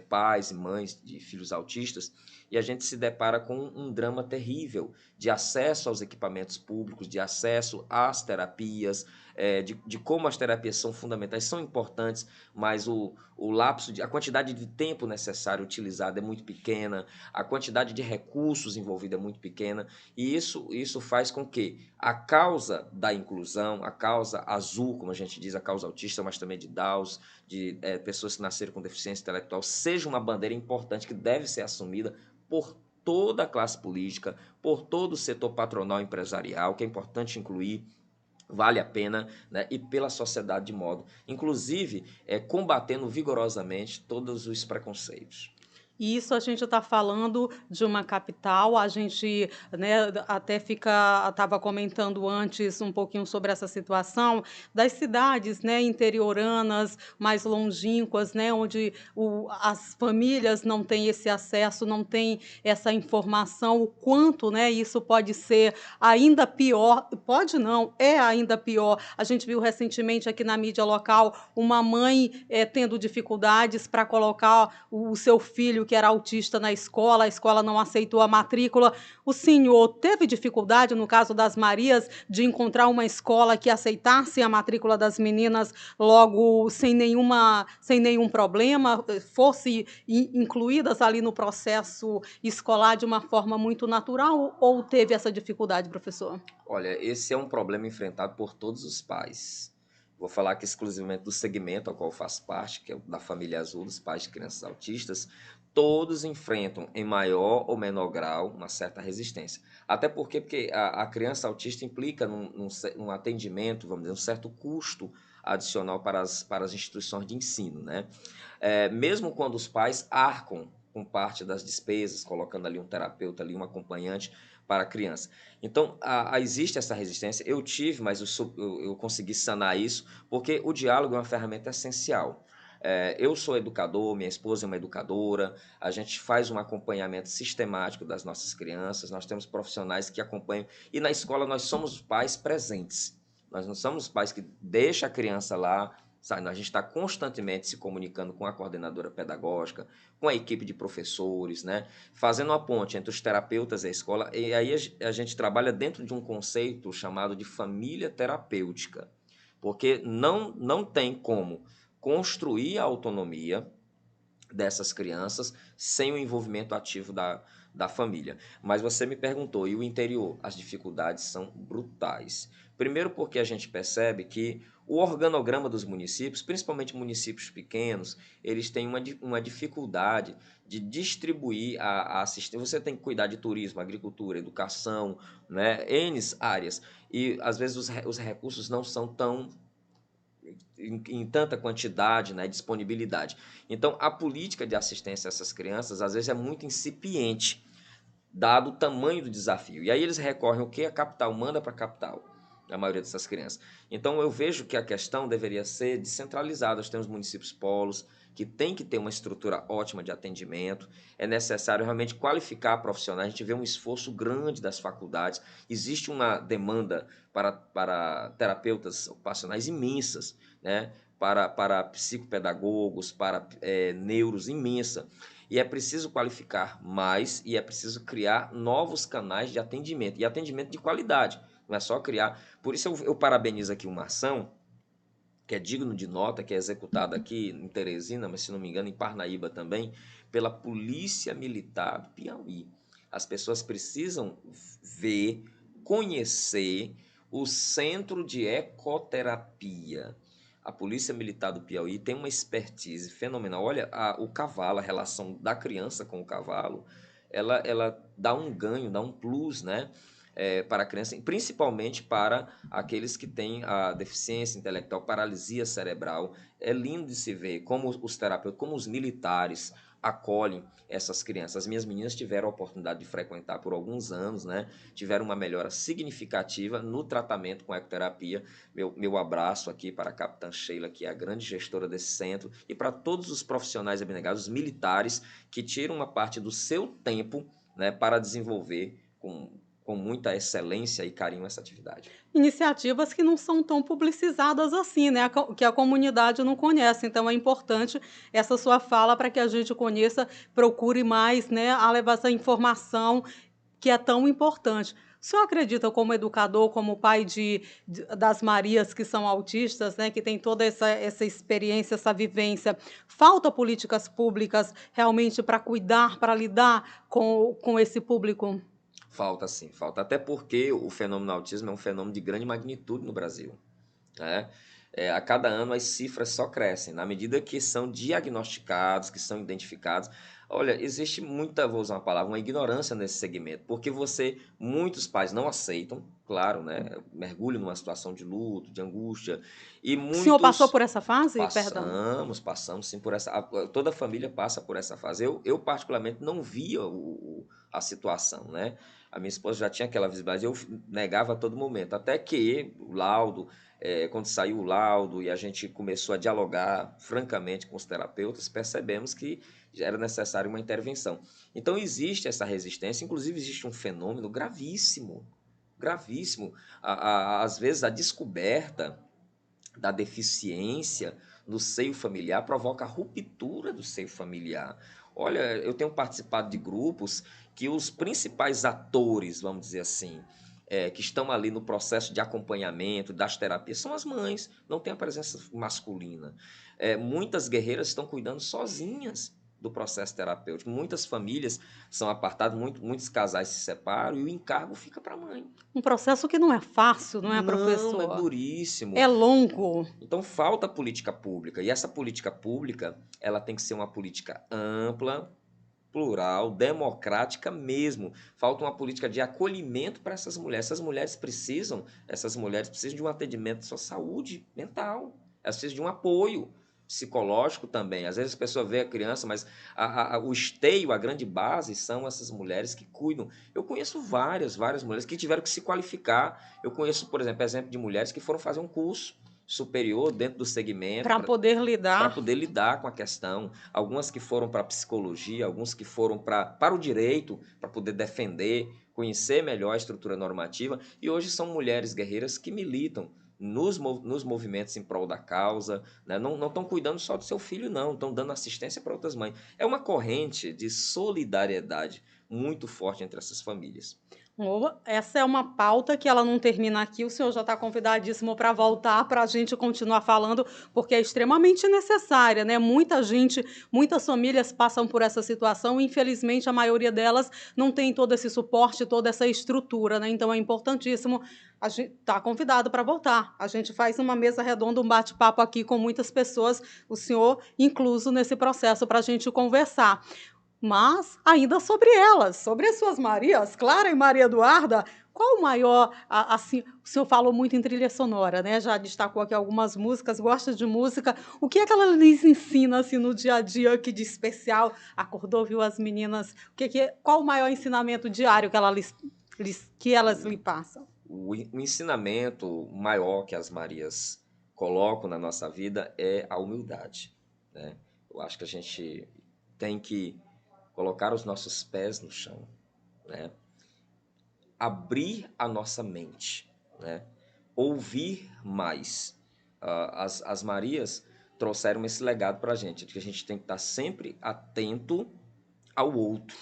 Pais e mães de filhos autistas, e a gente se depara com um drama terrível de acesso aos equipamentos públicos, de acesso às terapias, de como as terapias são fundamentais, são importantes, mas o lapso, a quantidade de tempo necessário utilizado é muito pequena, a quantidade de recursos envolvida é muito pequena, e isso faz com que a causa da inclusão, a causa azul, como a gente diz, a causa autista, mas também de Downs, de pessoas que nasceram com deficiência intelectual, seja uma bandeira importante que deve ser assumida por toda a classe política, por todo o setor patronal empresarial, que é importante incluir, vale a pena, né? E pela sociedade de modo, inclusive, combatendo vigorosamente todos os preconceitos. E isso a gente está falando de uma capital, a gente, né, até estava comentando antes um pouquinho sobre essa situação das cidades, né, interioranas, mais longínquas, né, onde as famílias não têm esse acesso, não têm essa informação, o quanto, né, isso pode ser ainda pior, pode não, é ainda pior. A gente viu recentemente aqui na mídia local uma mãe tendo dificuldades para colocar o seu filho que que era autista na escola, a escola não aceitou a matrícula. O senhor teve dificuldade, no caso das Marias, de encontrar uma escola que aceitasse a matrícula das meninas logo sem nenhum problema, fosse incluídas ali no processo escolar de uma forma muito natural, ou teve essa dificuldade, professor? Olha, esse é um problema enfrentado por todos os pais. Vou falar aqui exclusivamente do segmento ao qual eu faço parte, que é o da Família Azul, dos pais de crianças autistas. Todos enfrentam, em maior ou menor grau, uma certa resistência. Até porque a criança autista implica num atendimento, vamos dizer, um certo custo adicional para as instituições de ensino, né? Mesmo quando os pais arcam com parte das despesas, colocando ali um terapeuta, ali um acompanhante para a criança. Então, existe essa resistência. Eu tive, mas eu consegui sanar isso, porque o diálogo é uma ferramenta essencial. Eu sou educador, minha esposa é uma educadora, a gente faz um acompanhamento sistemático das nossas crianças, nós temos profissionais que acompanham, e na escola nós somos pais presentes. Nós não somos pais que deixam a criança lá, sabe? A gente está constantemente se comunicando com a coordenadora pedagógica, com a equipe de professores, né? Fazendo uma ponte entre os terapeutas e a escola, e aí a gente trabalha dentro de um conceito chamado de família terapêutica, porque não tem como construir a autonomia dessas crianças sem o envolvimento ativo da família. Mas você me perguntou, e o interior? As dificuldades são brutais. Primeiro porque a gente percebe que o organograma dos municípios, principalmente municípios pequenos, eles têm uma dificuldade de distribuir a assistência. Você tem que cuidar de turismo, agricultura, educação, né? N áreas. E às vezes os recursos não são tão em tanta quantidade, né, disponibilidade. Então, a política de assistência a essas crianças, às vezes, é muito incipiente, dado o tamanho do desafio. E aí eles recorrem o que a capital manda para a capital, a maioria dessas crianças. Então, eu vejo que a questão deveria ser descentralizada. Nós temos municípios polos, que tem que ter uma estrutura ótima de atendimento, é necessário realmente qualificar profissionais, a gente vê um esforço grande das faculdades, existe uma demanda para terapeutas ocupacionais imensas, né? Para psicopedagogos, para neuros imensa, e é preciso qualificar mais e é preciso criar novos canais de atendimento, e atendimento de qualidade, não é só criar. Por isso eu parabenizo aqui uma ação que é digno de nota, que é executada aqui em Teresina, mas se não me engano em Parnaíba também, pela Polícia Militar do Piauí. As pessoas precisam ver, conhecer o Centro de Ecoterapia. A Polícia Militar do Piauí tem uma expertise fenomenal. Olha, o cavalo, a relação da criança com o cavalo, ela dá um ganho, dá um plus, né? Para a criança, principalmente para aqueles que têm a deficiência intelectual, paralisia cerebral. É lindo de se ver como os terapeutas, como os militares acolhem essas crianças. As minhas meninas tiveram a oportunidade de frequentar por alguns anos, né? Tiveram uma melhora significativa no tratamento com ecoterapia. Meu abraço aqui para a capitã Sheila, que é a grande gestora desse centro, e para todos os profissionais abnegados, os militares, que tiram uma parte do seu tempo, né, para desenvolver com muita excelência e carinho essa atividade. Iniciativas que não são tão publicizadas assim, né, que a comunidade não conhece, então é importante essa sua fala para que a gente conheça, procure mais, né, a levar essa informação que é tão importante. O senhor acredita, como educador, como pai das Marias que são autistas, né, que tem toda essa experiência, essa vivência, falta políticas públicas realmente para cuidar, para lidar com esse público? Falta sim, falta. Até porque o fenômeno autismo é um fenômeno de grande magnitude no Brasil, né? A cada ano as cifras só crescem, na medida que são diagnosticados, que são identificados. Olha, existe muita, vou usar uma palavra, uma ignorância nesse segmento, porque muitos pais não aceitam, claro, né? Mergulham numa situação de luto, de angústia, e O senhor passou muitos por essa fase? Perdão. passamos sim por toda a família passa por essa fase. Eu particularmente não via a situação, né? A minha esposa já tinha aquela visibilidade, eu negava a todo momento, até que o laudo, quando saiu o laudo e a gente começou a dialogar francamente com os terapeutas, percebemos que já era necessária uma intervenção. Então existe essa resistência, inclusive existe um fenômeno gravíssimo, gravíssimo. Às vezes a descoberta da deficiência no seio familiar provoca a ruptura do seio familiar. Olha, eu tenho participado de grupos que os principais atores, vamos dizer assim, que estão ali no processo de acompanhamento das terapias são as mães, não tem a presença masculina. Muitas guerreiras estão cuidando sozinhas do processo terapêutico. Muitas famílias são apartadas, muitos casais se separam e o encargo fica para a mãe. Um processo que não é fácil, não é, Não, é professor? duríssimo. É longo. Então falta política pública. E essa política pública, ela tem que ser uma política ampla, plural, democrática mesmo. Falta uma política de acolhimento para essas mulheres. Essas mulheres precisam de um atendimento de sua saúde mental. Elas precisam de um apoio psicológico também. Às vezes a pessoa vê a criança, mas o esteio, a grande base são essas mulheres que cuidam. Eu conheço várias mulheres que tiveram que se qualificar. Eu conheço, por exemplo de mulheres que foram fazer um curso superior dentro do segmento Para poder para lidar. poder lidar com a questão. Algumas que foram para a psicologia, alguns que foram para o direito, para poder defender, conhecer melhor a estrutura normativa. E hoje são mulheres guerreiras que militam nos movimentos em prol da causa, né? Não estão cuidando só do seu filho, não, estão dando assistência para outras mães. É uma corrente de solidariedade muito forte entre essas famílias. Essa é uma pauta que ela não termina aqui. O senhor já está convidadíssimo para voltar para a gente continuar falando, porque é extremamente necessária, né? Muita gente, muitas famílias passam por essa situação e, infelizmente, a maioria delas não tem todo esse suporte, toda essa estrutura, né? Então é importantíssimo. A gente está convidado para voltar. A gente faz uma mesa redonda, um bate-papo aqui com muitas pessoas, o senhor incluso nesse processo para a gente conversar. Mas ainda sobre elas, sobre as suas Marias, Clara e Maria Eduarda, qual o maior, assim, o senhor falou muito em trilha sonora, né? Já destacou aqui algumas músicas, gosta de música. O que é que ela lhes ensina assim no dia a dia que de especial? Acordou, viu as meninas? Qual o maior ensinamento diário que que elas lhe passam? O ensinamento maior que as Marias colocam na nossa vida é a humildade, né? Eu acho que a gente tem que colocar os nossos pés no chão, né? Abrir a nossa mente, né? Ouvir mais. As Marias trouxeram esse legado para a gente, de que a gente tem que estar sempre atento ao outro,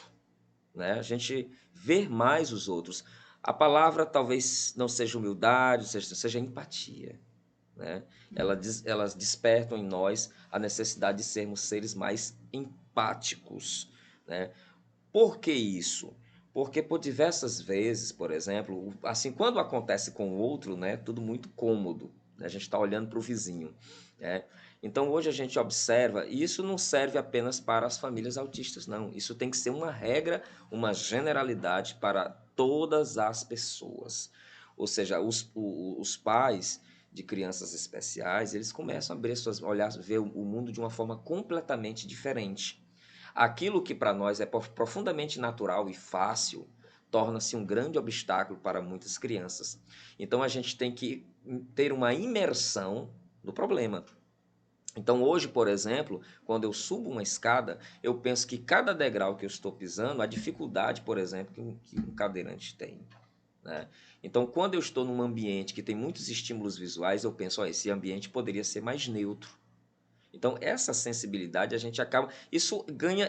né? A gente ver mais os outros. A palavra talvez não seja humildade, seja empatia, né? Elas despertam em nós a necessidade de sermos seres mais empáticos, né? Por que isso? Porque por diversas vezes, por exemplo, assim, quando acontece com o outro, né, tudo muito cômodo, né, a gente está olhando para o vizinho, né? Então hoje a gente observa, e isso não serve apenas para as famílias autistas, não. Isso tem que ser uma regra, uma generalidade para todas as pessoas. Ou seja, os pais de crianças especiais, eles começam a abrir suas olhar, ver o mundo de uma forma completamente diferente. Aquilo que para nós é profundamente natural e fácil torna-se um grande obstáculo para muitas crianças. Então a gente tem que ter uma imersão no problema. Então hoje, por exemplo, quando eu subo uma escada, eu penso que cada degrau que eu estou pisando, a dificuldade, por exemplo, que um cadeirante tem, né? Então, quando eu estou num ambiente que tem muitos estímulos visuais, eu penso, esse ambiente poderia ser mais neutro. Então, essa sensibilidade a gente acaba. Isso ganha,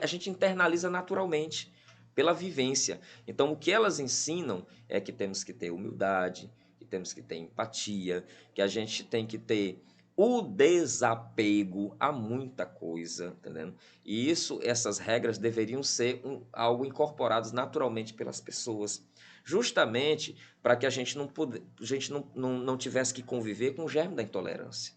a gente internaliza naturalmente pela vivência. Então, o que elas ensinam é que temos que ter humildade, que temos que ter empatia, que a gente tem que ter o desapego a muita coisa, entendendo? E essas regras deveriam ser algo incorporadas naturalmente pelas pessoas, justamente para que a gente não tivesse que conviver com o germe da intolerância,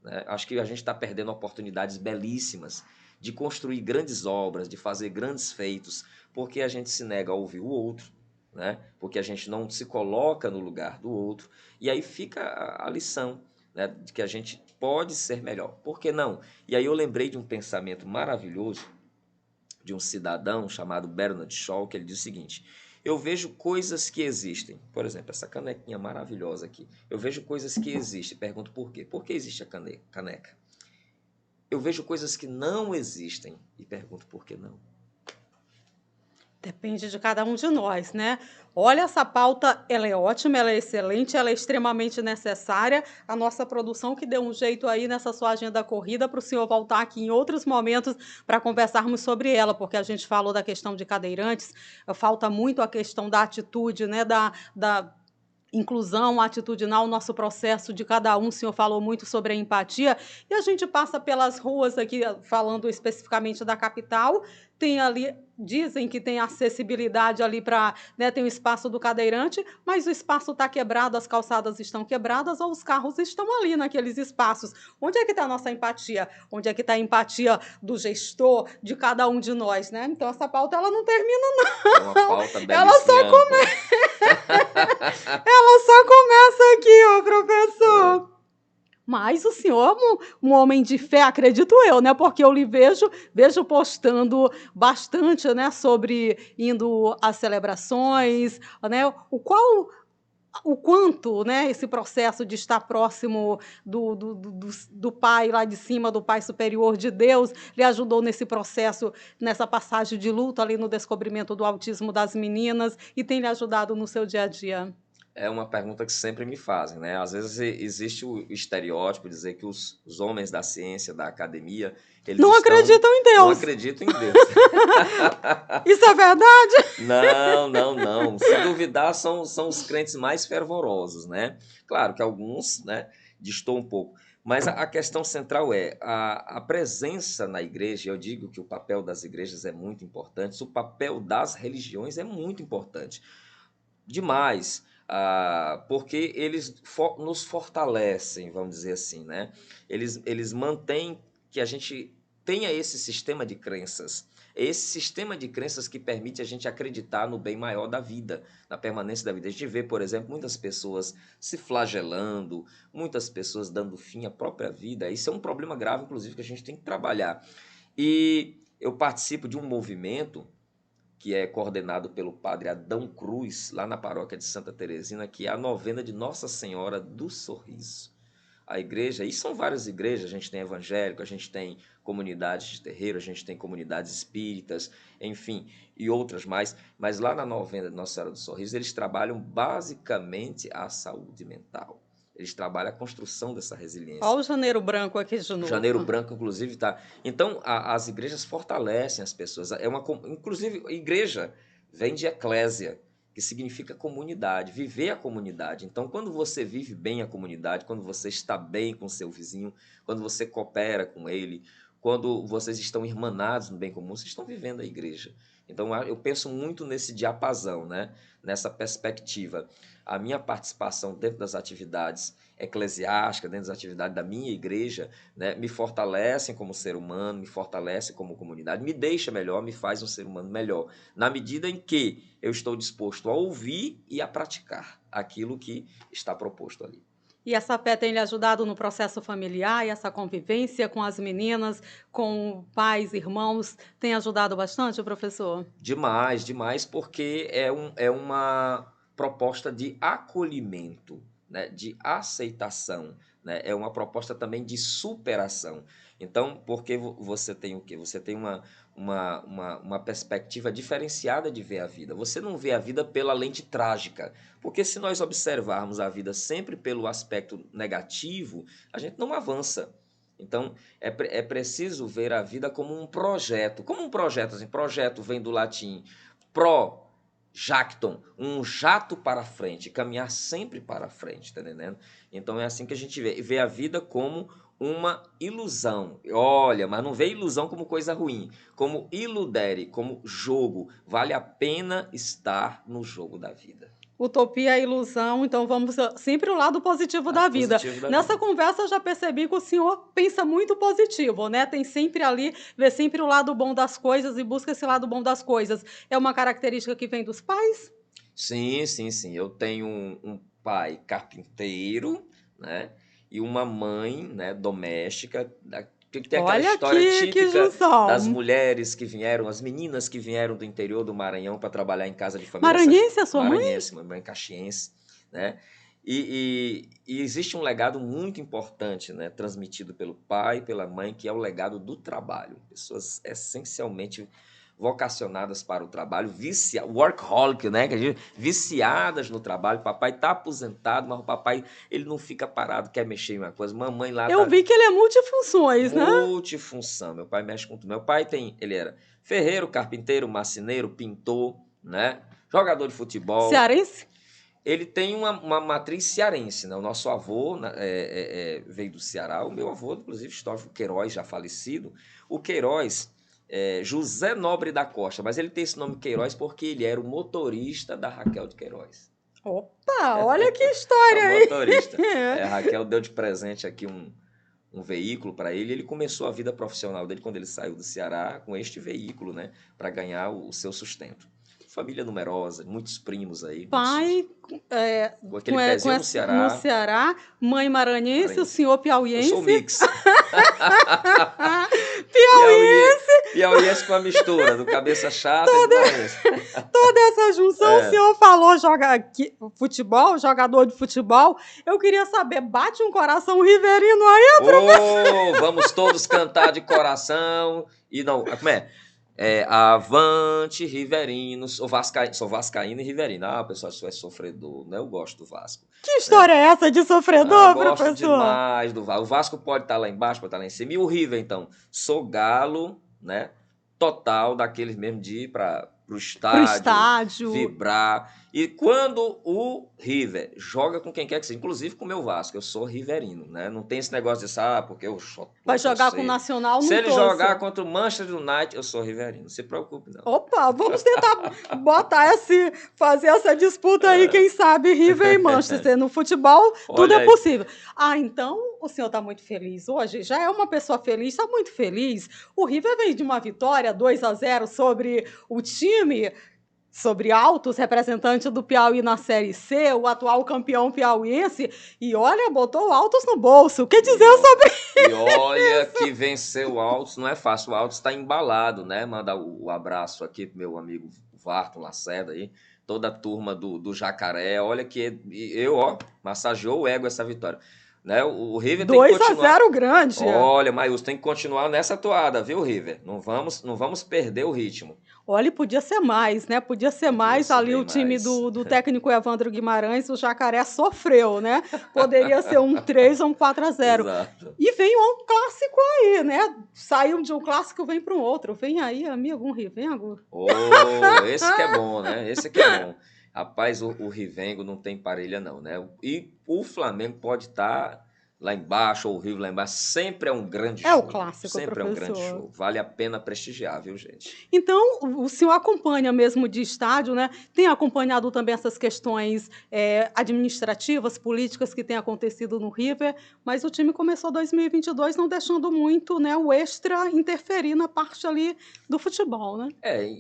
né? Acho que a gente está perdendo oportunidades belíssimas de construir grandes obras, de fazer grandes feitos, porque a gente se nega a ouvir o outro, né? Porque a gente não se coloca no lugar do outro. E aí fica a lição, né? De que a gente pode ser melhor. Por que não? E aí eu lembrei de um pensamento maravilhoso de um cidadão chamado Bernard Shaw, que ele diz o seguinte: eu vejo coisas que existem. Por exemplo, essa canequinha maravilhosa aqui. Eu vejo coisas que existem. Pergunto por quê? Por que existe a caneca? Eu vejo coisas que não existem e pergunto por que não. Depende de cada um de nós, né. Olha, essa pauta, ela é ótima, ela é excelente, ela é extremamente necessária. A nossa produção que deu um jeito aí nessa sua agenda corrida para o senhor voltar aqui em outros momentos para conversarmos sobre ela, porque a gente falou da questão de cadeirantes, falta muito a questão da atitude, né, da inclusão atitudinal, nosso processo de cada um, o senhor falou muito sobre a empatia, e a gente passa pelas ruas aqui, falando especificamente da capital, tem ali dizem que tem acessibilidade ali para, né, tem o espaço do cadeirante, mas o espaço está quebrado, as calçadas estão quebradas ou os carros estão ali naqueles espaços. Onde é que está a nossa empatia? Onde é que está a empatia do gestor, de cada um de nós, né? Então essa pauta ela não termina É uma não, pauta ela belíssima e só ampla. ela só começa aqui, ó, professor. Mas o senhor é um homem de fé, acredito eu, né, porque eu lhe vejo postando bastante, né, sobre indo às celebrações, né, o quanto, né, esse processo de estar próximo do pai lá de cima, do pai superior de Deus, lhe ajudou nesse processo, nessa passagem de luta ali no descobrimento do autismo das meninas e tem lhe ajudado no seu dia a dia? É uma pergunta que sempre me fazem, né? Às vezes existe o estereótipo de dizer que os homens da ciência, da academia, eles Não estão, acreditam em não Deus. acreditam em Deus. Isso é verdade? Não, não, não. Se duvidar, são os crentes mais fervorosos, né? Claro que alguns, né, destoam um pouco. Mas a questão central é a presença na igreja. Eu digo que o papel das igrejas é muito importante, o papel das religiões é muito importante. Demais, porque eles nos fortalecem, vamos dizer assim, né? Eles mantêm que a gente tenha esse sistema de crenças. É esse sistema de crenças que permite a gente acreditar no bem maior da vida, na permanência da vida. A gente vê, por exemplo, muitas pessoas se flagelando, muitas pessoas dando fim à própria vida. Isso é um problema grave, inclusive, que a gente tem que trabalhar. E eu participo de um movimento que é coordenado pelo padre Adão Cruz, lá na paróquia de Santa Teresina, que é a novena de Nossa Senhora do Sorriso. A igreja, e são várias igrejas, a gente tem evangélico, a gente tem comunidades de terreiro, a gente tem comunidades espíritas, enfim, e outras mais, mas lá na novena de Nossa Senhora do Sorriso, eles trabalham basicamente a saúde mental. Eles trabalham a construção dessa resiliência. Olha o janeiro branco aqui de Janeiro novo. Branco, inclusive, tá. Então, as igrejas fortalecem as pessoas. Inclusive, igreja vem de eclésia, que significa comunidade, viver a comunidade. Então, quando você vive bem a comunidade, quando você está bem com seu vizinho, quando você coopera com ele, quando vocês estão irmanados no bem comum, vocês estão vivendo a igreja. Então, eu penso muito nesse diapasão, né? Nessa perspectiva. A minha participação dentro das atividades eclesiásticas, dentro das atividades da minha igreja, né, me fortalecem como ser humano, me fortalecem como comunidade, me deixa melhor, me faz um ser humano melhor, na medida em que eu estou disposto a ouvir e a praticar aquilo que está proposto ali. E essa fé tem lhe ajudado no processo familiar e essa convivência com as meninas, com pais, irmãos, tem ajudado bastante, professor? Demais, demais, porque é uma proposta de acolhimento, né, de aceitação, né, é uma proposta também de superação. Então, porque você tem o quê? Você tem uma perspectiva diferenciada de ver a vida. Você não vê a vida pela lente trágica, porque se nós observarmos a vida sempre pelo aspecto negativo, a gente não avança. Então, é preciso ver a vida como um projeto. Como um projeto, assim, projeto vem do latim pro jactum, um jato para frente, caminhar sempre para frente, tá entendendo? Então é assim que a gente vê a vida como uma ilusão. Olha, mas não vê ilusão como coisa ruim, como iludere, como jogo. Vale a pena estar no jogo da vida. Utopia é ilusão, então vamos sempre o lado positivo da Lado vida. positivo da Nessa vida. conversa eu já percebi que o senhor pensa muito positivo, né? Tem sempre ali, vê sempre o lado bom das coisas e busca esse lado bom das coisas. É uma característica que vem dos pais? Sim, sim, sim. Eu tenho um pai carpinteiro, né? E uma mãe, né, doméstica, que tem aquela Olha história que típica das junção. mulheres que vieram, as meninas que vieram do interior do Maranhão para trabalhar em casa de família, essas Maranhense, a sua mãe? maranhense, uma mãe caxiense, né? E existe um legado muito importante, né, transmitido pelo pai e pela mãe, que é o legado do trabalho. Pessoas essencialmente vocacionadas para o trabalho, workaholic, né? Viciadas no trabalho. Papai está aposentado, mas o papai ele não fica parado, quer mexer em uma coisa. Mamãe lá Eu vi que ele é multifunções, né? multifunção. Meu pai mexe com tudo. Meu pai ele era ferreiro, carpinteiro, marceneiro, pintor, né? Jogador de futebol. Cearense? Ele tem uma matriz cearense, né? O nosso avô veio do Ceará. O meu avô, inclusive, Cristóvão Queiroz, já falecido. O Queiroz José Nobre da Costa, mas ele tem esse nome Queiroz porque ele era o motorista da Raquel de Queiroz. Opa, olha que história aí! Motorista. A Raquel deu de presente aqui um veículo para ele. Ele começou a vida profissional dele quando ele saiu do Ceará com este veículo, né? Para ganhar o seu sustento. Família numerosa, muitos primos aí. Pai com aquele pezinho no Ceará. No Ceará, mãe maranhense, o senhor piauiense. Eu sou mix. Piauiense. Piauiense com a mistura do cabeça chata e do maranhense. Toda essa junção, o senhor falou futebol, jogador de futebol. Eu queria saber, bate um coração riverino aí? Vamos todos cantar de coração. E não, como é? Avante, Riverinos. Sou vascaíno e riverino. Ah, pessoal, isso é sofredor, né? Eu gosto do Vasco. Que história é essa de sofredor, professor? Gosto demais do Vasco. O Vasco pode estar lá embaixo, pode estar lá em cima. E o River, então? Sou galo, né? Total, daqueles mesmo de ir para o estádio, vibrar. E quando o River joga com quem quer que seja, inclusive com o meu Vasco, eu sou riverino, né? Não tem esse negócio de porque eu vai jogar com o Nacional, não Se ele jogar contra o Manchester United, eu sou riverino. Não se preocupe, não. Opa, vamos tentar fazer essa disputa aí, quem sabe River e Manchester. No futebol, tudo é possível. Então o senhor está muito feliz hoje? Já é uma pessoa feliz, está muito feliz. O River veio de uma vitória 2-0 sobre o time, sobre Altos, representante do Piauí na Série C, o atual campeão piauiense, e olha, botou o Altos no bolso. O que dizer sobre isso? E olha que vencer o Altos não é fácil. O Altos está embalado, né? Manda o abraço aqui pro meu amigo Varton Lacerda aí, toda a turma do Jacaré. Olha que massageou o ego essa vitória. Né? O River tem que continuar. 2-0 grande. Olha, Maius, tem que continuar nessa toada, viu, River? Não vamos perder o ritmo. Olha, podia ser mais, né? Podia ser mais ali o time do técnico Evandro Guimarães, o Jacaré sofreu, né? Poderia ser um 3 ou um 4-0. Exato. E vem um clássico aí, né? Saiu de um clássico, vem para um outro. Vem aí, amigo, um Rivengo. Esse que é bom, né? Esse que é bom. Rapaz, o Rivengo não tem parelha não, né? E o Flamengo pode estar lá embaixo, ou o Rio lá embaixo, sempre é um grande show. É o clássico, sempre professor. É um grande show. Vale a pena prestigiar, viu, gente? Então, o senhor acompanha mesmo de estádio, né? Tem acompanhado também essas questões administrativas, políticas que têm acontecido no River, mas o time começou 2022 não deixando muito, né, o extra interferir na parte ali do futebol, né?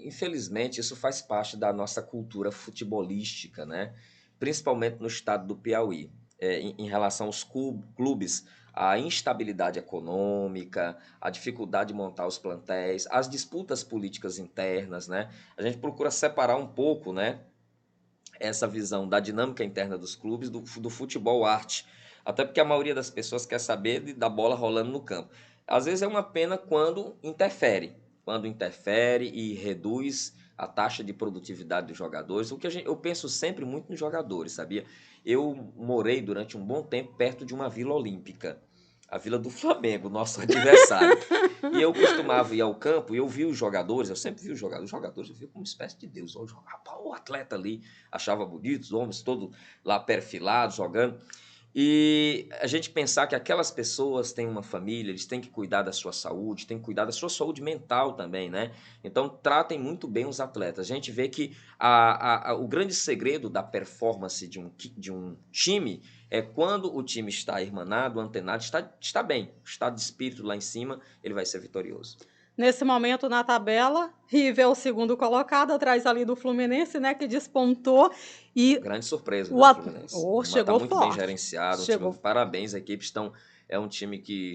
Infelizmente, isso faz parte da nossa cultura futebolística, né? Principalmente no estado do Piauí. Em relação aos clubes, a instabilidade econômica, a dificuldade de montar os plantéis, as disputas políticas internas, né? A gente procura separar um pouco, né, essa visão da dinâmica interna dos clubes do futebol arte. Até porque a maioria das pessoas quer saber da bola rolando no campo. Às vezes é uma pena quando interfere e reduz a taxa de produtividade dos jogadores. Eu penso sempre muito nos jogadores, sabia? Eu morei durante um bom tempo perto de uma vila olímpica, a Vila do Flamengo, nosso adversário. E eu costumava ir ao campo e eu via os jogadores, eu sempre vi os jogadores eu via como uma espécie de Deus. O atleta ali, achava bonito, os homens todos lá perfilados, jogando. E a gente pensar que aquelas pessoas têm uma família, eles têm que cuidar da sua saúde, têm que cuidar da sua saúde mental também, né? Então, tratem muito bem os atletas. A gente vê que o grande segredo da performance de um time é quando o time está irmanado, antenado, está bem, o estado de espírito lá em cima, ele vai ser vitorioso. Nesse momento, na tabela, River é o segundo colocado, atrás ali do Fluminense, né, que despontou. E grande surpresa do Fluminense. Chegou muito forte. Bem gerenciado. Parabéns, a equipe é um time que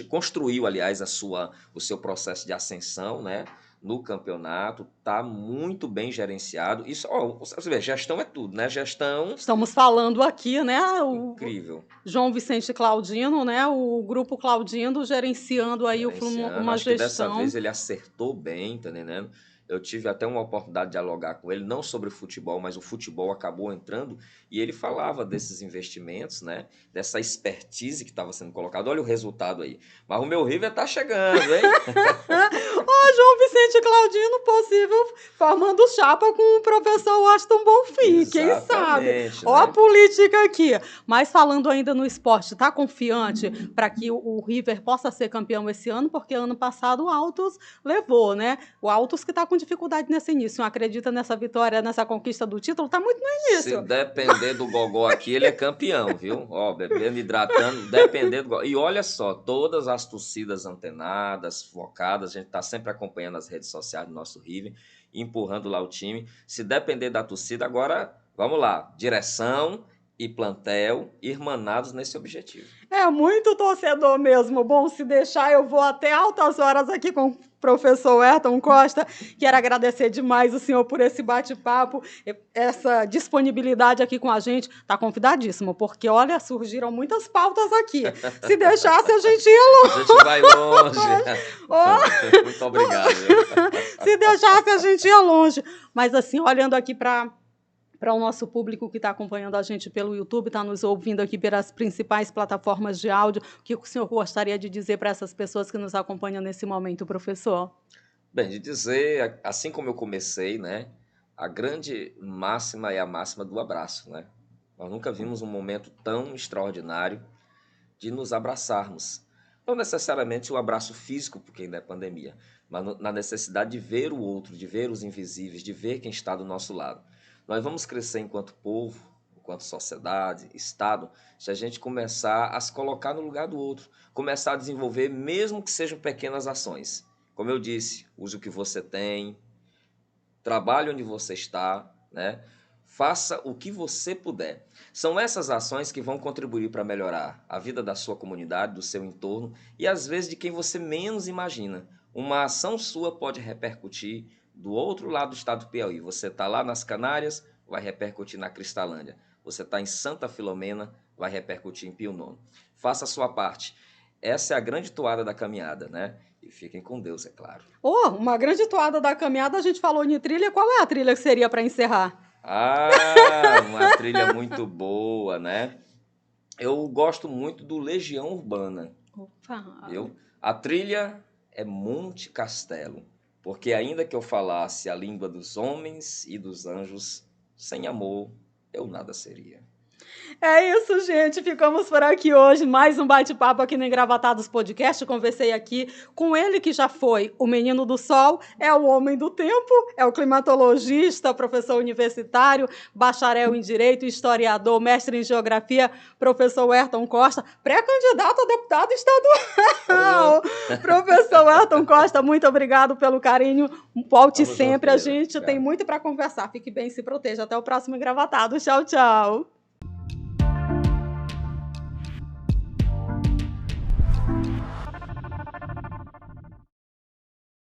construiu, aliás, o seu processo de ascensão, né, no campeonato, está muito bem gerenciado. Isso, ó, você vê, gestão é tudo, né? Gestão Estamos falando aqui, né? O incrível. João Vicente Claudino, né? O grupo Claudino gerenciando aí Gerenciando. uma Acho que dessa gestão. vez ele acertou bem, tá entendendo? Eu tive até uma oportunidade de dialogar com ele, não sobre futebol, mas o futebol acabou entrando e ele falava desses investimentos, né? Dessa expertise que estava sendo colocada. Olha o resultado aí. Mas o meu River tá chegando, hein? Ó, João Vicente Claudino, possível, formando chapa com o professor Washington Bonfim, quem sabe? Exatamente, Ó a né? política aqui. Mas falando ainda no esporte, tá confiante para que o River possa ser campeão esse ano? Porque ano passado o Altos levou, né? O Altos que tá com dificuldade nesse início. Não acredita nessa vitória, nessa conquista do título? Tá muito no Se início. depender do Gogó aqui, ele é campeão, viu? Ó, bebendo, hidratando, depender do Gogó. E olha só, todas as torcidas antenadas, focadas, a gente tá sempre acompanhando as redes sociais do nosso River, empurrando lá o time. Se depender da torcida, agora, vamos lá, direção e plantel irmanados nesse objetivo. É muito torcedor mesmo. Bom, se deixar, eu vou até altas horas aqui com o professor Ayrton Costa. Quero agradecer demais o senhor por esse bate-papo, essa disponibilidade aqui com a gente. Está convidadíssimo, porque, olha, surgiram muitas pautas aqui. Se deixasse, a gente ia longe. A gente vai longe. Oh. Muito obrigado. Viu? Se deixasse, a gente ia longe. Mas, assim, olhando aqui para o nosso público que está acompanhando a gente pelo YouTube, está nos ouvindo aqui pelas principais plataformas de áudio, o que o senhor gostaria de dizer para essas pessoas que nos acompanham nesse momento, professor? Bem, de dizer, assim como eu comecei, né, a grande máxima é a máxima do abraço, né? Nós nunca vimos um momento tão extraordinário de nos abraçarmos. Não necessariamente o abraço físico, porque ainda é pandemia, mas na necessidade de ver o outro, de ver os invisíveis, de ver quem está do nosso lado. Nós vamos crescer enquanto povo, enquanto sociedade, Estado, se a gente começar a se colocar no lugar do outro, começar a desenvolver, mesmo que sejam pequenas ações. Como eu disse, use o que você tem, trabalhe onde você está, né? Faça o que você puder. São essas ações que vão contribuir para melhorar a vida da sua comunidade, do seu entorno e às vezes de quem você menos imagina. Uma ação sua pode repercutir do outro lado do estado do Piauí. Você está lá nas Canárias, vai repercutir na Cristalândia. Você está em Santa Filomena, vai repercutir em Pio Nono. Faça a sua parte. Essa é a grande toada da caminhada, né? E fiquem com Deus, é claro. Oh, uma grande toada da caminhada, a gente falou em trilha. Qual é a trilha que seria para encerrar? Ah, uma trilha muito boa, né? Eu gosto muito do Legião Urbana. Opa. Viu? A trilha é Monte Castelo, porque ainda que eu falasse a língua dos homens e dos anjos, sem amor eu nada seria. É isso, gente. Ficamos por aqui hoje. Mais um bate-papo aqui no Engravatados Podcast. Conversei aqui com ele, que já foi o menino do sol, é o homem do tempo, é o climatologista, professor universitário, bacharel em Direito, historiador, mestre em Geografia, professor Ayrton Costa, pré-candidato a deputado estadual. Professor Ayrton Costa, muito obrigado pelo carinho. Volte Vamos sempre. junto, A gente tem muito para conversar. Fique bem, se proteja. Até o próximo Engravatados. Tchau, tchau.